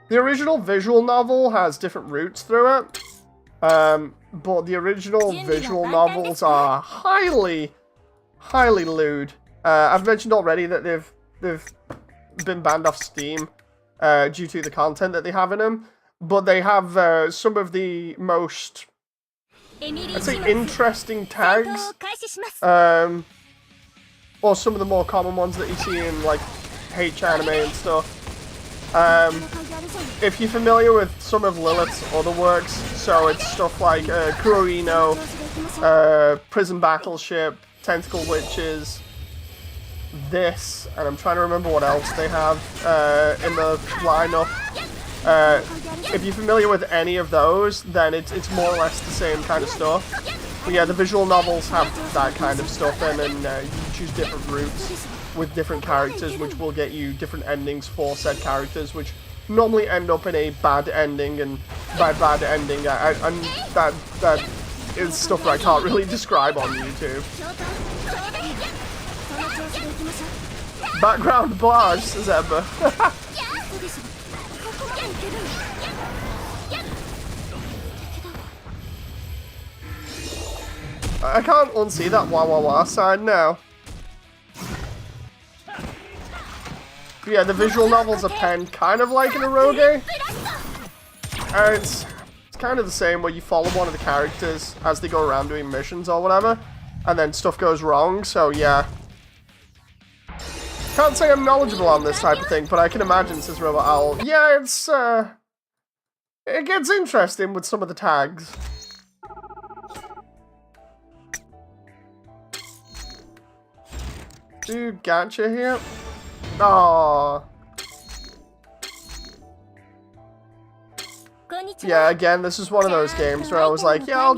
visual novel has different routes through it. But the original visual novels are highly lewd. I've mentioned already that they've been banned off Steam due to the content that they have in them. But they have some of the most, I'd say, interesting tags. Or some of the more common ones that you see in, like, H-anime and stuff. If you're familiar with some of Lilith's other works, so it's stuff like Kuroino, Prison Battleship, Tentacle Witches, this, and I'm trying to remember what else they have in the lineup. If you're familiar with any of those, then it's more or less the same kind of stuff. But yeah, the visual novels have that kind of stuff in, and you choose different routes with different characters, which will get you different endings for said characters, which normally end up in a bad ending, and by bad ending, that is stuff that I can't really describe on YouTube. Background barrage, says Ember. I can't unsee that wah wah wah sign now. But yeah, the visual novels are penned kind of like an eroge. And it's kind of the same where you follow one of the characters as they go around doing missions or whatever, and then stuff goes wrong, so yeah. Can't say I'm knowledgeable on this type of thing, but I can imagine, says Robot Owl. Yeah, it's, it gets interesting with some of the tags. Dude, gotcha here. Aww. Yeah, again, this is one of those games where I was like, yeah,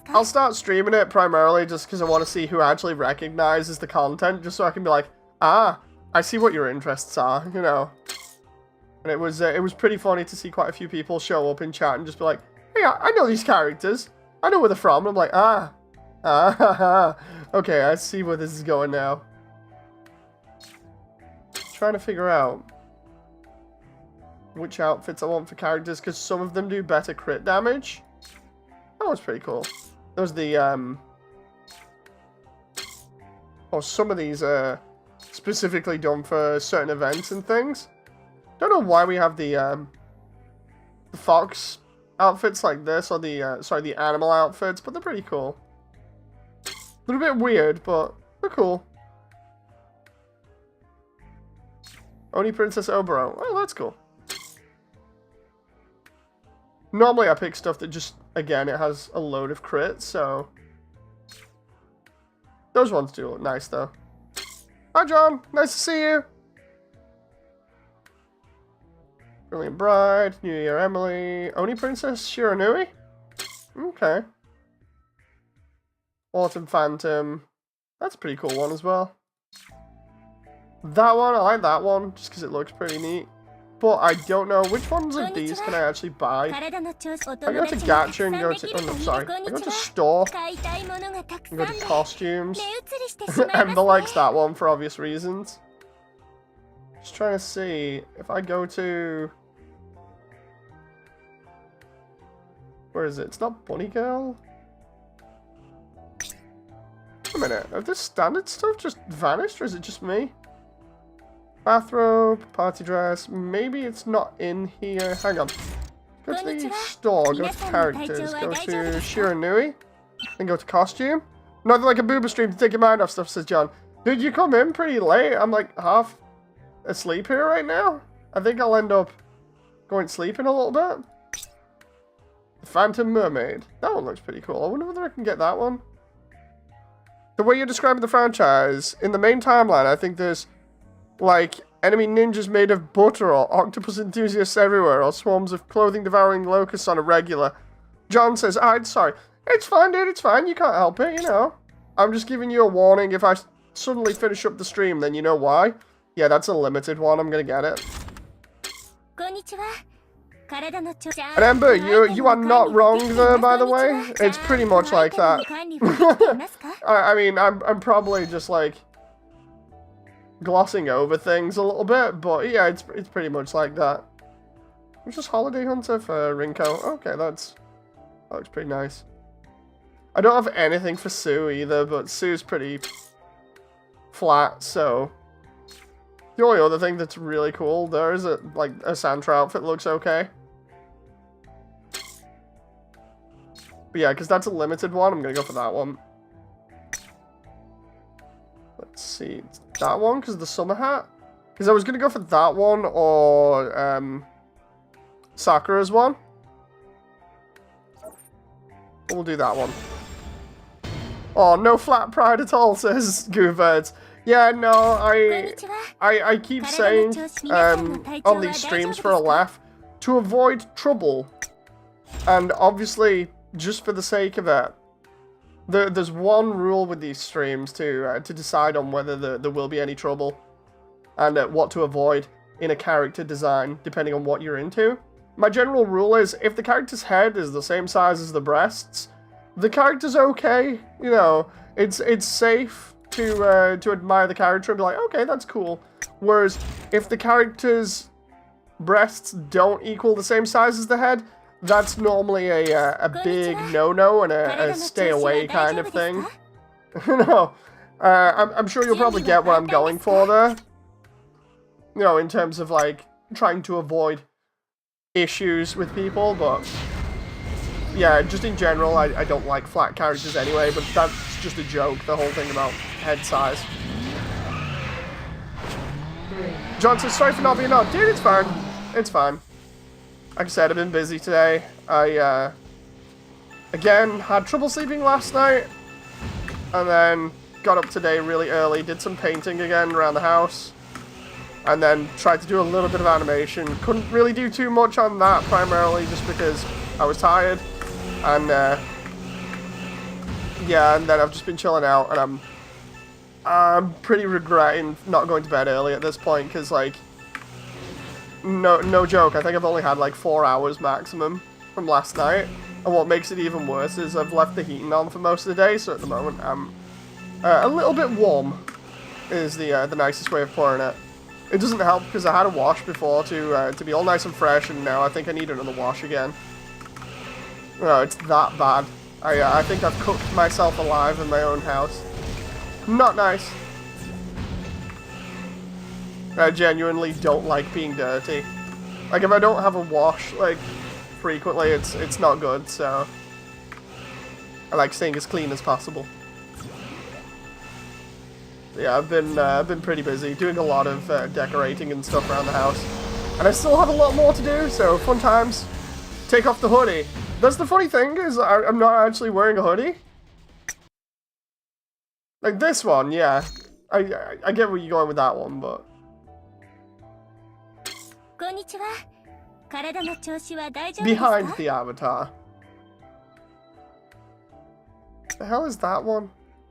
I'll start streaming it primarily just because I want to see who actually recognizes the content, just so I can be like, ah, I see what your interests are, you know. And it was pretty funny to see quite a few people show up in chat and just be like, hey, I know these characters. I know where they're from. And I'm like, okay, I see where this is going now. Trying to figure out which outfits I want for characters, because some of them do better crit damage. That was pretty cool. Those the some of these are specifically done for certain events and things. Don't know why we have the fox outfits like this, or the animal outfits, but they're pretty cool. A little bit weird, but they're cool. Oni Princess Obero. Oh, that's cool. Normally I pick stuff that just, again, it has a load of crits, so... Those ones do look nice, though. Hi, John. Nice to see you. Brilliant Bride, New Year Emily, Oni Princess Shiranui? Okay. Autumn Phantom. That's a pretty cool one as well. That one, I like that one, just because it looks pretty neat. But I don't know, which ones of these can I actually buy? I go to Gacha and go to, oh no, sorry. I go to store, and go to costumes. Ember likes that one for obvious reasons. Just trying to see, if I go to... Where is it? It's not Bunny Girl? Wait a minute, have this standard stuff just vanished, or is it just me? Bathrobe, party dress, maybe it's not in here. Hang on. Go to the store, go to characters, go to Shiranui, and go to costume. Nothing like a booba stream to take your mind off stuff, says John. Dude, you come in pretty late. I'm like half asleep here right now. I think I'll end up going to sleep in a little bit. The Phantom Mermaid. That one looks pretty cool. I wonder whether I can get that one. The way you're describing the franchise, in the main timeline, I think there's like enemy ninjas made of butter, or octopus enthusiasts everywhere, or swarms of clothing-devouring locusts on a regular. John says, sorry. It's fine, dude, it's fine. You can't help it, you know. I'm just giving you a warning. If I suddenly finish up the stream, then you know why. Yeah, that's a limited one. I'm gonna get it. And Ember, you are not wrong there, by the way. It's pretty much like that. I mean, I'm probably just like glossing over things a little bit, but yeah, it's pretty much like that. It's just Holiday Hunter for Rinko. Okay, that looks pretty nice. I don't have anything for Sue either, but Sue's pretty flat, so the only other thing that's really cool there is that like a Santra outfit looks okay. But yeah, because that's a limited one, I'm gonna go for that one. Let's see, that one because of the summer hat. Because I was gonna go for that one or Sakura's one. We'll do that one. Oh, no flat pride at all, says Goobirds. Yeah, no, I keep saying on these streams for a laugh to avoid trouble, and obviously just for the sake of it, there's one rule with these streams to decide on whether there will be any trouble and what to avoid in a character design depending on what you're into. My general rule is if the character's head is the same size as the breasts, the character's okay. You know, it's safe to admire the character and be like, okay, that's cool. Whereas if the character's breasts don't equal the same size as the head, that's normally a big no-no and a stay away kind of thing. No, I'm sure you'll probably get what I'm going for there. You know, in terms of like trying to avoid issues with people, but yeah, just in general, I don't like flat characters anyway, but that's just a joke, the whole thing about head size. John says, sorry for not being on. Dude, it's fine. It's fine. Like I said, I've been busy today. I, again, had trouble sleeping last night, and then got up today really early, did some painting again around the house, and then tried to do a little bit of animation. Couldn't really do too much on that, primarily just because I was tired. And, yeah, and then I've just been chilling out, and I'm pretty regretting not going to bed early at this point, because, like, no joke, I think I've only had, like, 4 hours maximum from last night. And what makes it even worse is I've left the heating on for most of the day, so at the moment I'm a little bit warm, is the nicest way of putting it. It doesn't help because I had a wash before to be all nice and fresh, and now I think I need another wash again. No, it's that bad. I think I've cooked myself alive in my own house. Not nice. I genuinely don't like being dirty. Like, if I don't have a wash, like, frequently, it's not good, so I like staying as clean as possible. Yeah, I've been pretty busy, doing a lot of decorating and stuff around the house. And I still have a lot more to do, so fun times. Take off the hoodie. That's the funny thing, is I'm not actually wearing a hoodie. Like this one, yeah. I get where you're going with that one, but... Behind the avatar. The hell is that one?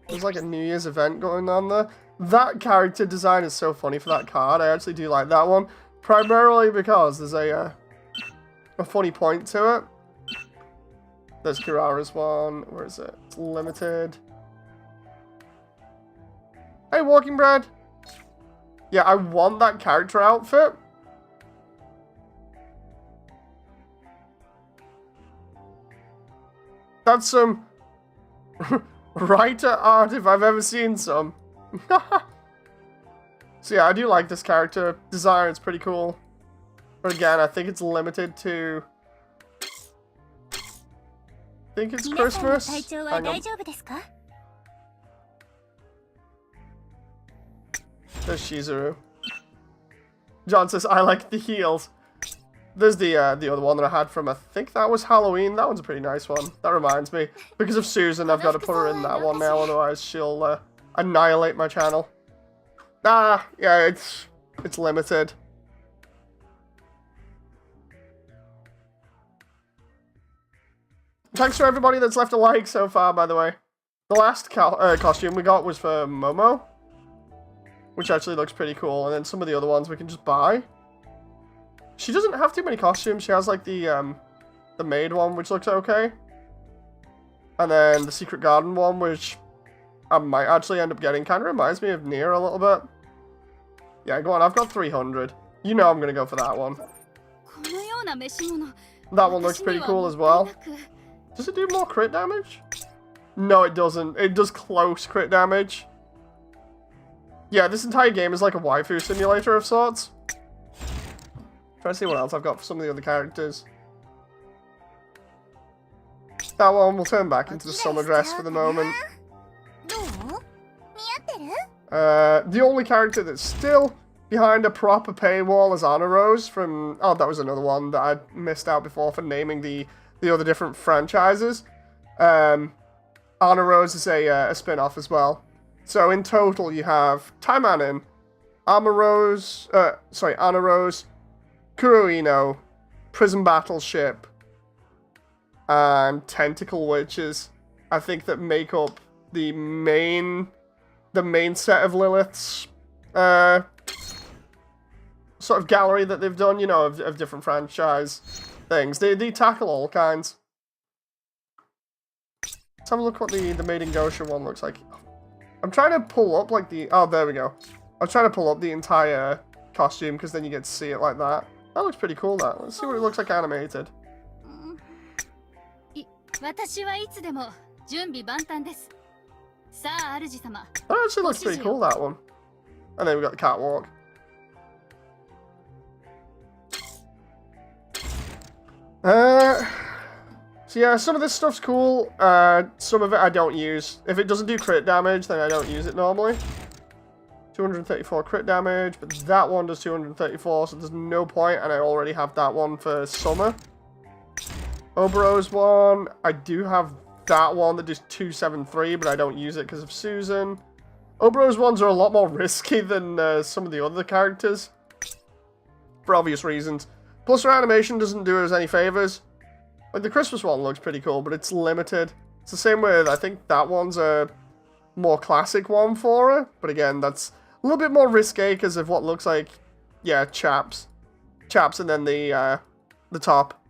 There's like a New Year's event going on there. That character design is so funny for that card. I actually do like that one. Primarily because there's a funny point to it. There's Kirara's one. Where is it? It's limited. Hey, Walking Bread. Yeah, I want that character outfit. That's some writer art if I've ever seen some. So yeah, I do like this character design. It's pretty cool. But again, I think it's limited to... I think it's Christmas. Hang on. There's Shizuru. John says, I like the heels. There's the other one that I had from, I think that was Halloween. That one's a pretty nice one. That reminds me. Because of Susan, I've got to put her in that one now, otherwise she'll annihilate my channel. Ah, yeah, it's limited. Thanks for everybody that's left a like so far, by the way. The last costume we got was for Momo, which actually looks pretty cool, and then some of the other ones we can just buy. She doesn't have too many costumes. She has like the maid one, which looks okay. And then the Secret Garden one, which I might actually end up getting. Kind of reminds me of Nier a little bit. Yeah, go on. I've got 300. You know I'm going to go for that one. That one looks pretty cool as well. Does it do more crit damage? No, it doesn't. It does close crit damage. Yeah, this entire game is like a waifu simulator of sorts. Try to see what else I've got for some of the other characters. That one will turn back into the summer dress for the moment. The only character that's still behind a proper paywall is Anna Rose from... Oh, that was another one that I missed out before for naming the other different franchises. Anna Rose is a spin-off as well. So in total you have Taimanin, Anna Rose, Kuroino, Prison Battleship, and Tentacle Witches, I think, that make up the main set of Lilith's sort of gallery that they've done, you know, of different franchise things. They tackle all kinds. Let's have a look what the Maiden Gosha one looks like. I'm trying to pull up like the... Oh, there we go. I'm trying to pull up the entire costume because then you get to see it like that. That looks pretty cool, that. Let's see what it looks like animated. That actually looks pretty cool, that one. And then we've got the catwalk. So yeah, some of this stuff's cool. Some of it I don't use. If it doesn't do crit damage, then I don't use it normally. 234 crit damage, but that one does 234, so there's no point, and I already have that one for summer. Obero's one, I do have that one that does 273, but I don't use it because of Susan. Obero's ones are a lot more risky than some of the other characters, for obvious reasons. Plus her animation doesn't do us any favors. Like the Christmas one looks pretty cool, but it's limited. It's the same with, I think that one's a more classic one for her, but again, that's a little bit more risque because of what looks like, yeah, chaps, and then the top.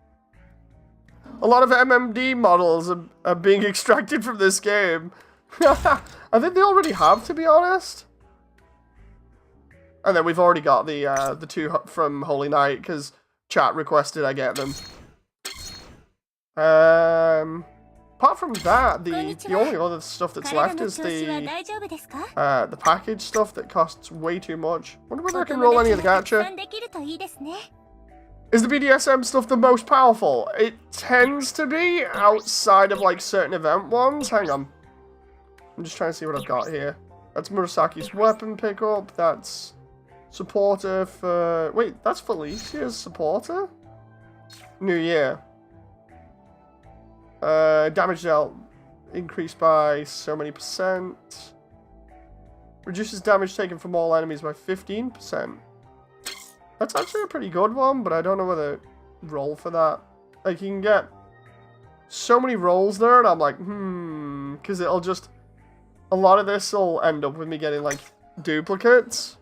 A lot of MMD models are being extracted from this game. I think they already have, to be honest. And then we've already got the two from Holy Night because chat requested I get them. Apart from that, the only other stuff that's left is the package stuff that costs way too much. Wonder whether I can roll any of the gacha. Is the BDSM stuff the most powerful? It tends to be outside of like certain event ones. Hang on. I'm just trying to see what I've got here. That's Murasaki's weapon pickup. That's supporter for... Wait, that's Felicia's supporter? New Year. Damage dealt increased by so many %. Reduces damage taken from all enemies by 15%. That's actually a pretty good one, but I don't know whether to roll for that. Like, you can get so many rolls there, and I'm like, because it'll just... A lot of this will end up with me getting, like, duplicates.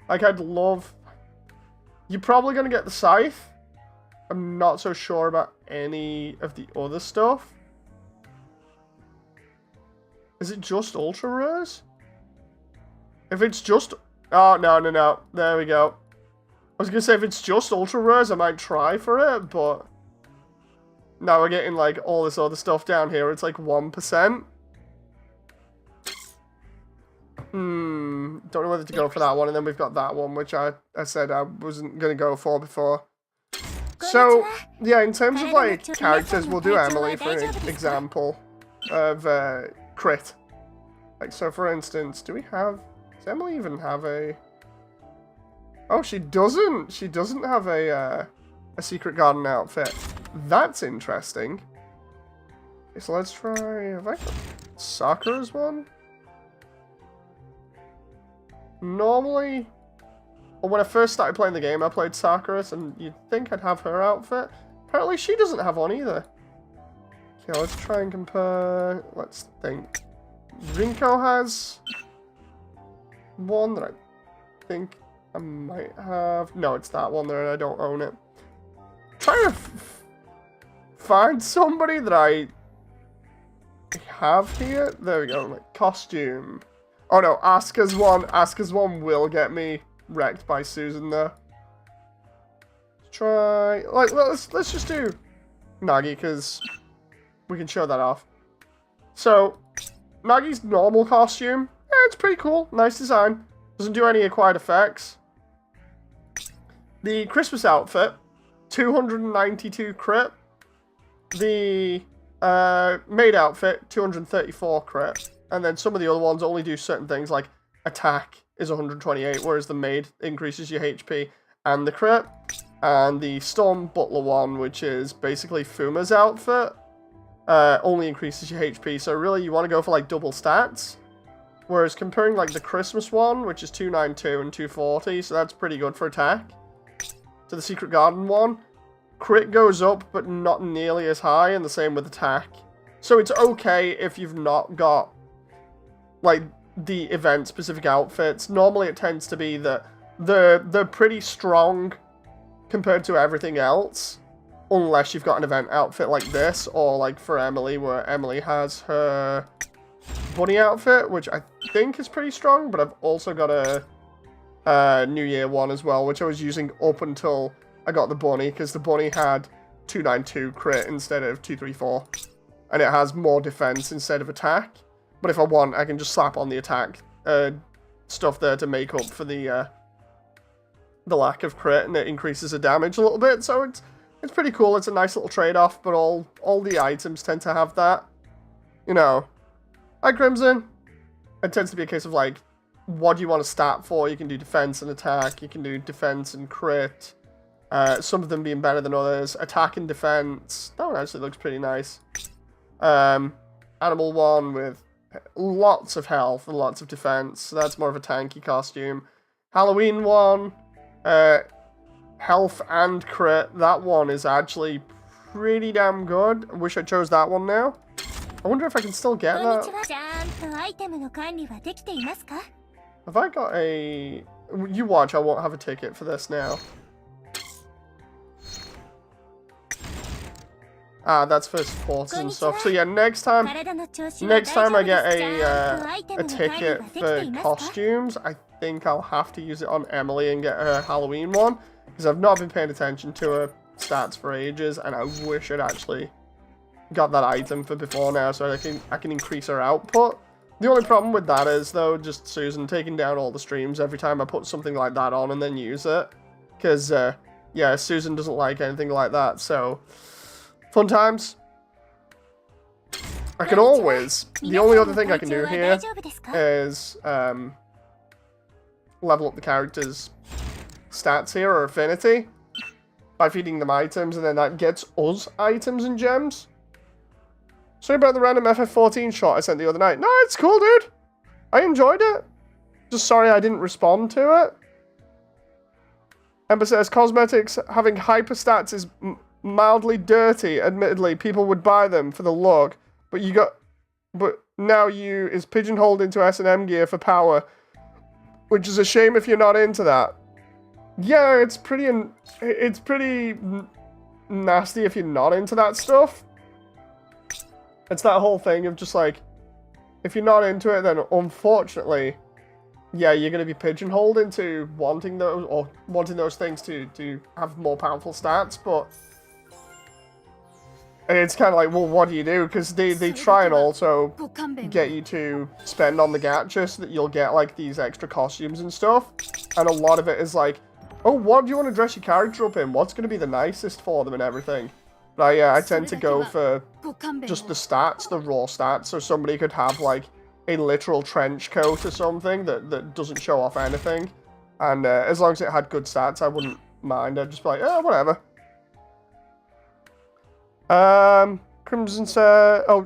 Like, I'd love... You're probably going to get the Scythe. I'm not so sure about any of the other stuff. Is it just Ultra Rares? If it's just... Oh, no. There we go. I was going to say, if it's just Ultra Rares, I might try for it, but... Now we're getting, like, all this other stuff down here. It's, like, 1%. Don't know whether to go for that one, and then we've got that one, which I said I wasn't going to go for before. So, yeah, in terms of, like, characters, we'll do Emily for an example of crit. Like, so for instance, do we have... Does Emily even have a... Oh, she doesn't! She doesn't have a Secret Garden outfit. That's interesting. Okay, so let's try... Have I got Sakura's one? Normally... Well, when I first started playing the game, I played Sakura, and you'd think I'd have her outfit. Apparently, she doesn't have one either. Okay, let's try and compare... Let's think. Rinko has one that I think... I might have... No, it's that one there and I don't own it. Trying to find somebody that I have here. There we go. Like, costume. Oh no, Asuka's one. Asuka's one will get me wrecked by Susan there. Try... Like, let's just do Nagi, because we can show that off. So, Nagi's normal costume, yeah, it's pretty cool. Nice design. Doesn't do any acquired effects. The Christmas outfit, 292 crit. The maid outfit, 234 crit. And then some of the other ones only do certain things, like attack is 128, whereas the maid increases your HP and the crit. And the Storm Butler one, which is basically Fuma's outfit, only increases your HP. So really, you want to go for like double stats. Whereas comparing like the Christmas one, which is 292 and 240, so that's pretty good for attack, to the Secret Garden one, crit goes up, but not nearly as high, and the same with attack. So it's okay if you've not got like the event-specific outfits. Normally, it tends to be that they're pretty strong compared to everything else, unless you've got an event outfit like this, or like for Emily, where Emily has her bunny outfit, which I think is pretty strong, but I've also got a New Year one as well, which I was using up until I got the bunny, because the bunny had 292 crit instead of 234, and it has more defense instead of attack. But if I want, I can just slap on the attack stuff there to make up for the lack of crit, and it increases the damage a little bit, so it's pretty cool. It's a nice little trade-off, but all the items tend to have that. You know, like Crimson, it tends to be a case of like, what do you want to stat for? You can do defense and attack, you can do defense and crit, some of them being better than others. Attack and defense, that one actually looks pretty nice. Animal one with lots of health and lots of defense, so that's more of a tanky costume. Halloween one, health and crit, that one is actually pretty damn good. I wish I chose that one now. I wonder if I can still get that. Have I got a... You watch, I won't have a ticket for this now. Ah, that's for sports and stuff. So yeah, next time I get a ticket for costumes, I think I'll have to use it on Emily and get her Halloween one, because I've not been paying attention to her stats for ages, and I wish I'd actually got that item for before now, so I can increase her output. The only problem with that is, though, just Susan taking down all the streams every time I put something like that on and then use it, because yeah, Susan doesn't like anything like that. So fun times. I can always... The only other thing I can do here is level up the character's stats here, or affinity, by feeding them items, and then that gets us items and gems. Sorry about the random FF14 shot I sent the other night. No, it's cool, dude. I enjoyed it. Just sorry I didn't respond to it. Ember says, cosmetics having hyper stats is mildly dirty. Admittedly, people would buy them for the look, but now you is pigeonholed into S&M gear for power, which is a shame if you're not into that. Yeah, it's pretty nasty if you're not into that stuff. It's that whole thing of just like, if you're not into it, then unfortunately, yeah, you're going to be pigeonholed into wanting those things to have more powerful stats, but it's kind of like, well, what do you do? Because they try and also get you to spend on the gacha so that you'll get like these extra costumes and stuff, and a lot of it is like, oh, what do you want to dress your character up in? What's going to be the nicest for them and everything? But I tend to go for just the stats, the raw stats, so somebody could have like a literal trench coat or something that doesn't show off anything. And as long as it had good stats, I wouldn't mind. I'd just be like, oh, whatever. Crimson says, oh,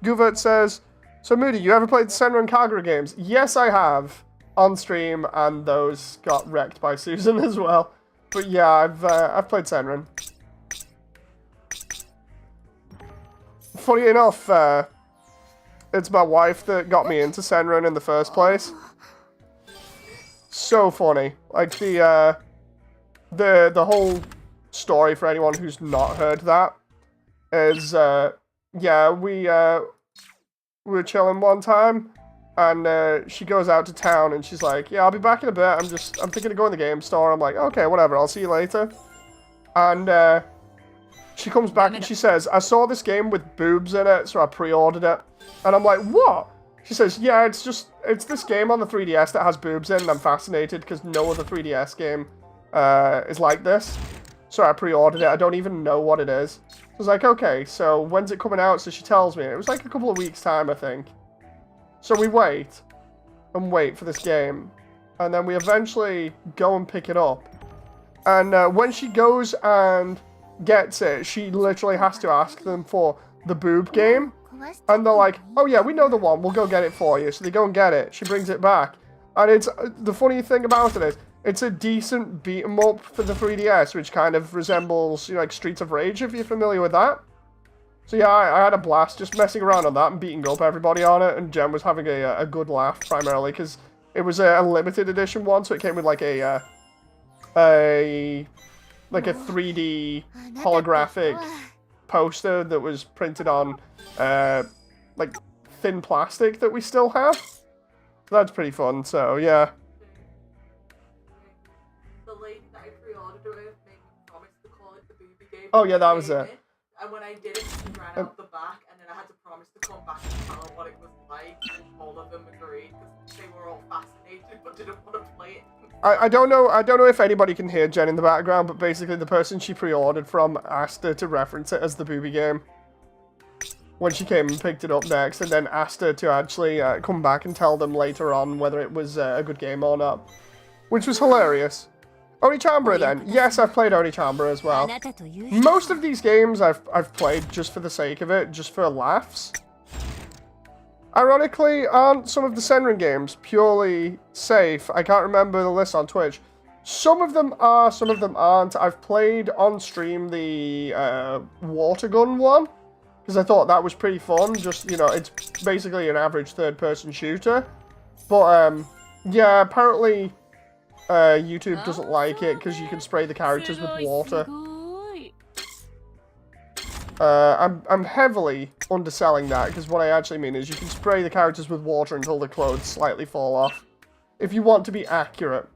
Guvert says, so Moody, you ever played the Senran and Kagura games? Yes, I have, on stream, and those got wrecked by Susan as well. But yeah, I've played Senran. Funny enough, it's my wife that got me into Senran in the first place. so funny. Like the whole story for anyone who's not heard that is yeah, we were chilling one time, and she goes out to town, and she's like, yeah, I'll be back in a bit. I'm thinking of going to the game store. I'm like, okay, whatever, I'll see you later. And she comes back and she says, I saw this game with boobs in it, so I pre-ordered it. And I'm like, what? She says, yeah, it's this game on the 3DS that has boobs in, and I'm fascinated because no other 3DS game is like this. So I pre-ordered it. I don't even know what it is. I was like, okay, so when's it coming out? So she tells me. It was like a couple of weeks' time, I think. So we wait and wait for this game. And then we eventually go and pick it up. And when she goes and gets it, she literally has to ask them for the boob game. And they're like, oh yeah, we know the one. We'll go get it for you. So they go and get it. She brings it back. And it's the funny thing about it is, it's a decent beat 'em up for the 3DS, which kind of resembles, you know, like Streets of Rage, if you're familiar with that. So yeah, I had a blast just messing around on that and beating up everybody on it, and Jen was having a good laugh, primarily, because it was a limited edition one, so it came with like a 3D holographic poster that was printed on, like, thin plastic that we still have. So that's pretty fun, so yeah. Oh yeah, that was it. And when I did it, she ran out the back, and then I had to promise to come back and tell her what it was like, and all of them agreed, because they were all fascinated, but didn't want to play it. I don't know if anybody can hear Jen in the background, but basically the person she pre-ordered from asked her to reference it as the booby game when she came and picked it up next, and then asked her to actually come back and tell them later on whether it was a good game or not, which was hilarious. Onichambra then. Yes, I've played Onichambra as well. Most of these games I've played just for the sake of it, just for laughs. Ironically, aren't some of the Senran games purely safe? I can't remember the list on Twitch. Some of them are, some of them aren't. I've played on stream the water gun one, because I thought that was pretty fun. Just, you know, it's basically an average third-person shooter. But, yeah, apparently YouTube doesn't like it because you can spray the characters with water. I'm heavily underselling that, because what I actually mean is you can spray the characters with water until the clothes slightly fall off. If you want to be accurate.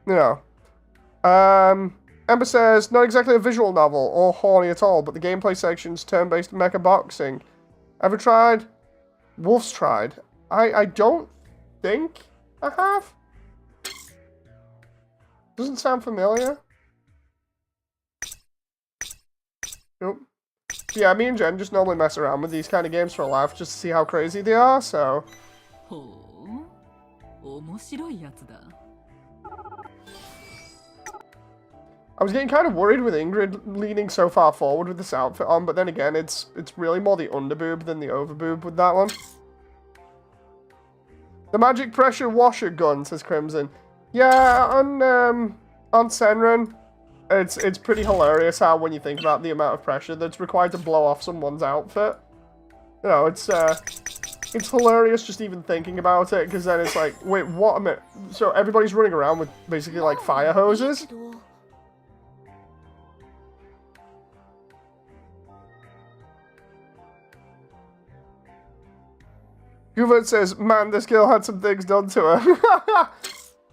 You know. Ember says, not exactly a visual novel or horny at all, but the gameplay section's turn-based mecha boxing. Ever tried? Wolf's tried. I don't think I have. Doesn't sound familiar. Nope. Yeah, me and Jen just normally mess around with these kind of games for a laugh, just to see how crazy they are, so... I was getting kind of worried with Ingrid leaning so far forward with this outfit on, but then again, it's really more the underboob than the overboob with that one. The magic pressure washer gun, says Crimson. Yeah, on Senran, it's pretty hilarious how, when you think about the amount of pressure that's required to blow off someone's outfit. You know, it's hilarious just even thinking about it, because then it's like, wait, what a minute. So everybody's running around with basically like fire hoses? Hubert says, man, this girl had some things done to her.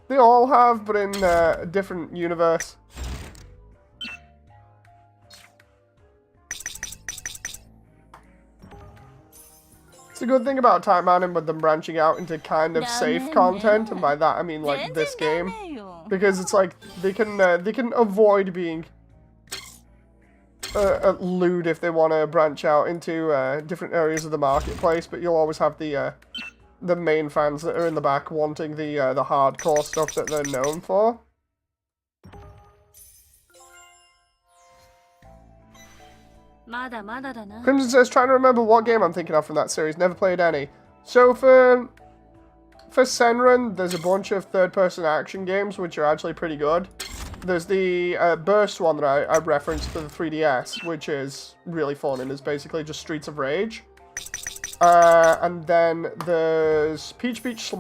They all have, but in a different universe. It's a good thing about Taimanin with them branching out into kind of safe content, and by that I mean like this game, because it's like they can avoid being lewd if they want to branch out into different areas of the marketplace, but you'll always have the main fans that are in the back wanting the hardcore stuff that they're known for. Crimson says, trying to remember what game I'm thinking of from that series. Never played any. So for Senran, there's a bunch of third-person action games which are actually pretty good. There's the Burst one that I referenced for the 3DS, which is really fun and is basically just Streets of Rage. And then there's Peach Beach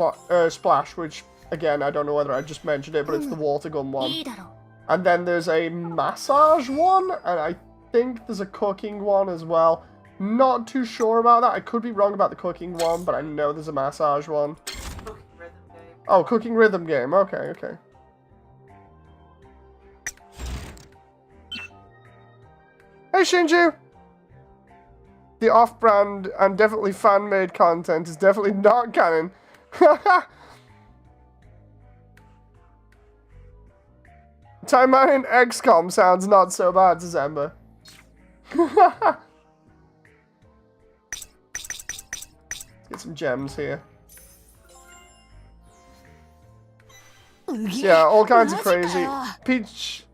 Splash, which again, I don't know whether I just mentioned it, but it's the water gun one. And then there's a massage one, and I think there's a cooking one as well. Not too sure about that. I could be wrong about the cooking one, but I know there's a massage one. Cooking rhythm game. Oh, cooking rhythm game. Okay, okay. Hey, Shinju! The off-brand and definitely fan-made content is definitely not canon. Taimanin XCOM sounds not so bad, December. Let's get some gems here. Yeah, all kinds of crazy. Peach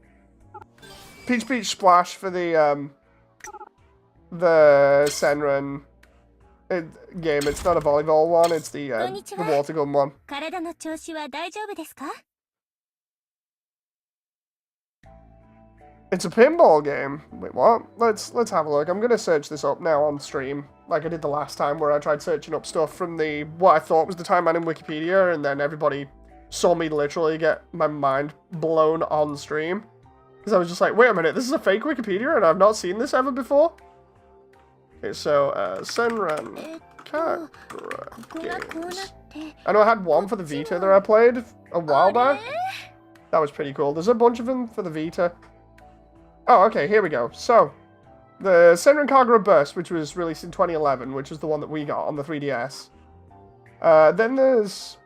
Splash for the Senran game. It's not a volleyball one, it's the water gun one. It's a pinball game. Wait, what? Let's have a look. I'm gonna search this up now on stream, like I did the last time where I tried searching up stuff from the what I thought was the Taimanin Wikipedia, and then everybody saw me literally get my mind blown on stream. Because I was just like, wait a minute, this is a fake Wikipedia and I've not seen this ever before? Okay, so, Senran Kagura games. I know I had one for the Vita that I played a while back. That was pretty cool. There's a bunch of them for the Vita. Oh, okay, here we go. So, the Senran Kagura Burst, which was released in 2011, which was the one that we got on the 3DS. Then there's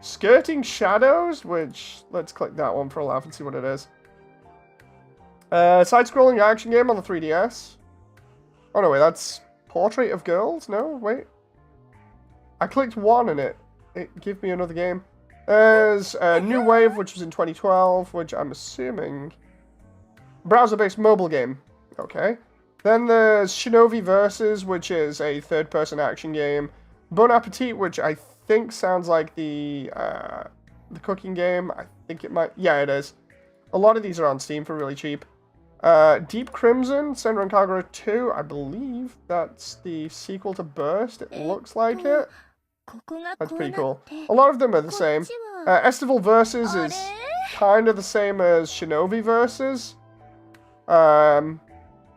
Skirting Shadows, which, let's click that one for a laugh and see what it is. Side-scrolling action game on the 3DS. Oh no, wait, that's Portrait of Girls? No, wait. I clicked one and it gave me another game. There's New Wave, which was in 2012, which I'm assuming... Browser-based mobile game. Okay. Then there's Shinobi Versus, which is a third-person action game. Bon Appetit, which I think sounds like the cooking game. I think it might... Yeah, it is. A lot of these are on Steam for really cheap. Deep Crimson, Senran Kagura 2, I believe that's the sequel to Burst. It looks like it. That's pretty cool. A lot of them are the same. Estival Versus is kind of the same as Shinobi Versus.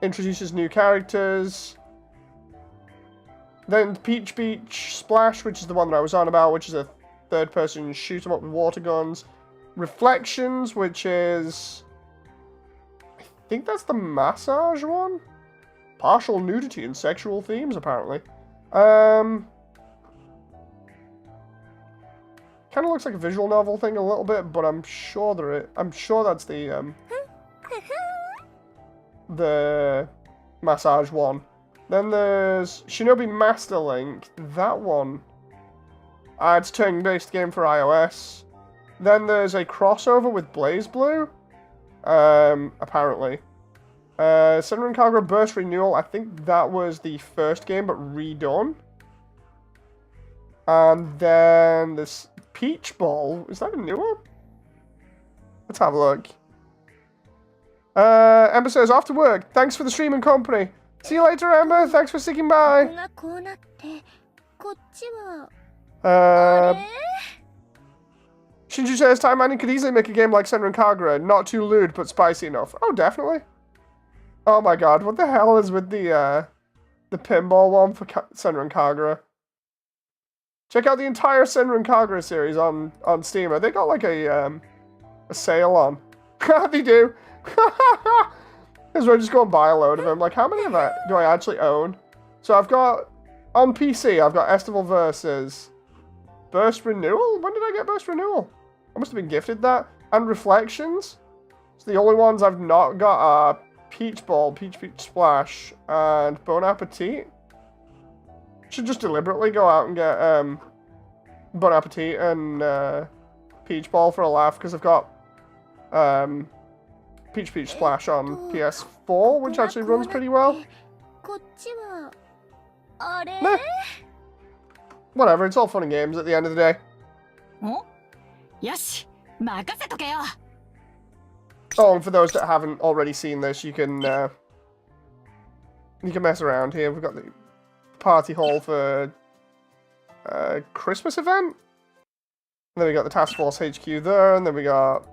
Introduces new characters. Then Peach Beach Splash, which is the one that I was on about, which is a third-person shoot 'em up with water guns. Reflections, which is... I think that's the massage one? Partial nudity and sexual themes, apparently. Kind of looks like a visual novel thing a little bit, but I'm sure that's the massage one. Then there's Shinobi Master Link. That one. It's a turn-based game for iOS. Then there's a crossover with BlazBlue. Apparently. Senran Kagura Burst Renewal. I think that was the first game, but redone. And then this Peach Ball. Is that a new one? Let's have a look. Ember says, off to work. Thanks for the stream and company. See you later, Ember. Thanks for sticking by. Shinju says, Taimanin could easily make a game like Senran Kagura. Not too lewd, but spicy enough. Oh, definitely. Oh my god, what the hell is with the pinball one for Senran Kagura? Check out the entire Senran Kagura series on Steam. They got like a sale on. They do. Because we're just going to buy a load of them. Like, how many of that do I actually own? So I've got, on PC, I've got Estival Versus. Burst Renewal? When did I get Burst Renewal? I must have been gifted that. And Reflections. So the only ones I've not got are Peach Ball, Peach Splash, and Bon Appetit. Should just deliberately go out and get Bon Appetit and Peach Ball for a laugh, because I've got Peach Splash on PS4, which actually runs pretty well. Meh. Whatever, it's all fun and games at the end of the day. Oh, and for those that haven't already seen this, you can mess around here. We've got the party hall for Christmas event. And then we got the Task Force HQ there, and then we got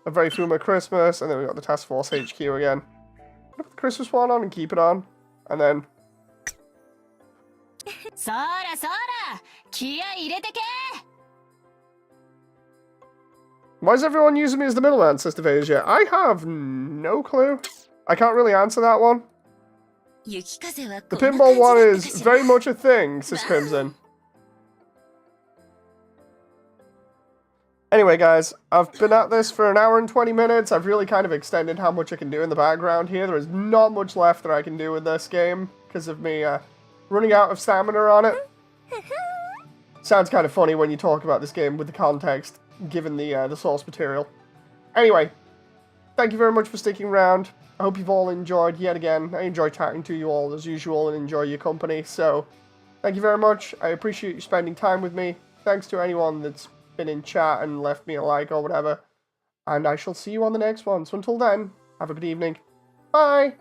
a Vtuber Christmas, and then we got the Task Force HQ again. Put the Christmas one on and keep it on, and then. Why is everyone using me as the middleman, Sister Phasia? I have no clue. I can't really answer that one. The pinball one is very much a thing, Sis Crimson. Anyway, guys, I've been at this for an hour and 20 minutes. I've really kind of extended how much I can do in the background here. There is not much left that I can do with this game because of me running out of stamina on it. Sounds kind of funny when you talk about this game with the context, given the source material. Anyway, thank you very much for sticking around. I hope you've all enjoyed yet again. I enjoy chatting to you all as usual and enjoy your company. So, thank you very much. I appreciate you spending time with me. Thanks to anyone that's been in chat and left me a like or whatever. And I shall see you on the next one. So until then, have a good evening. Bye!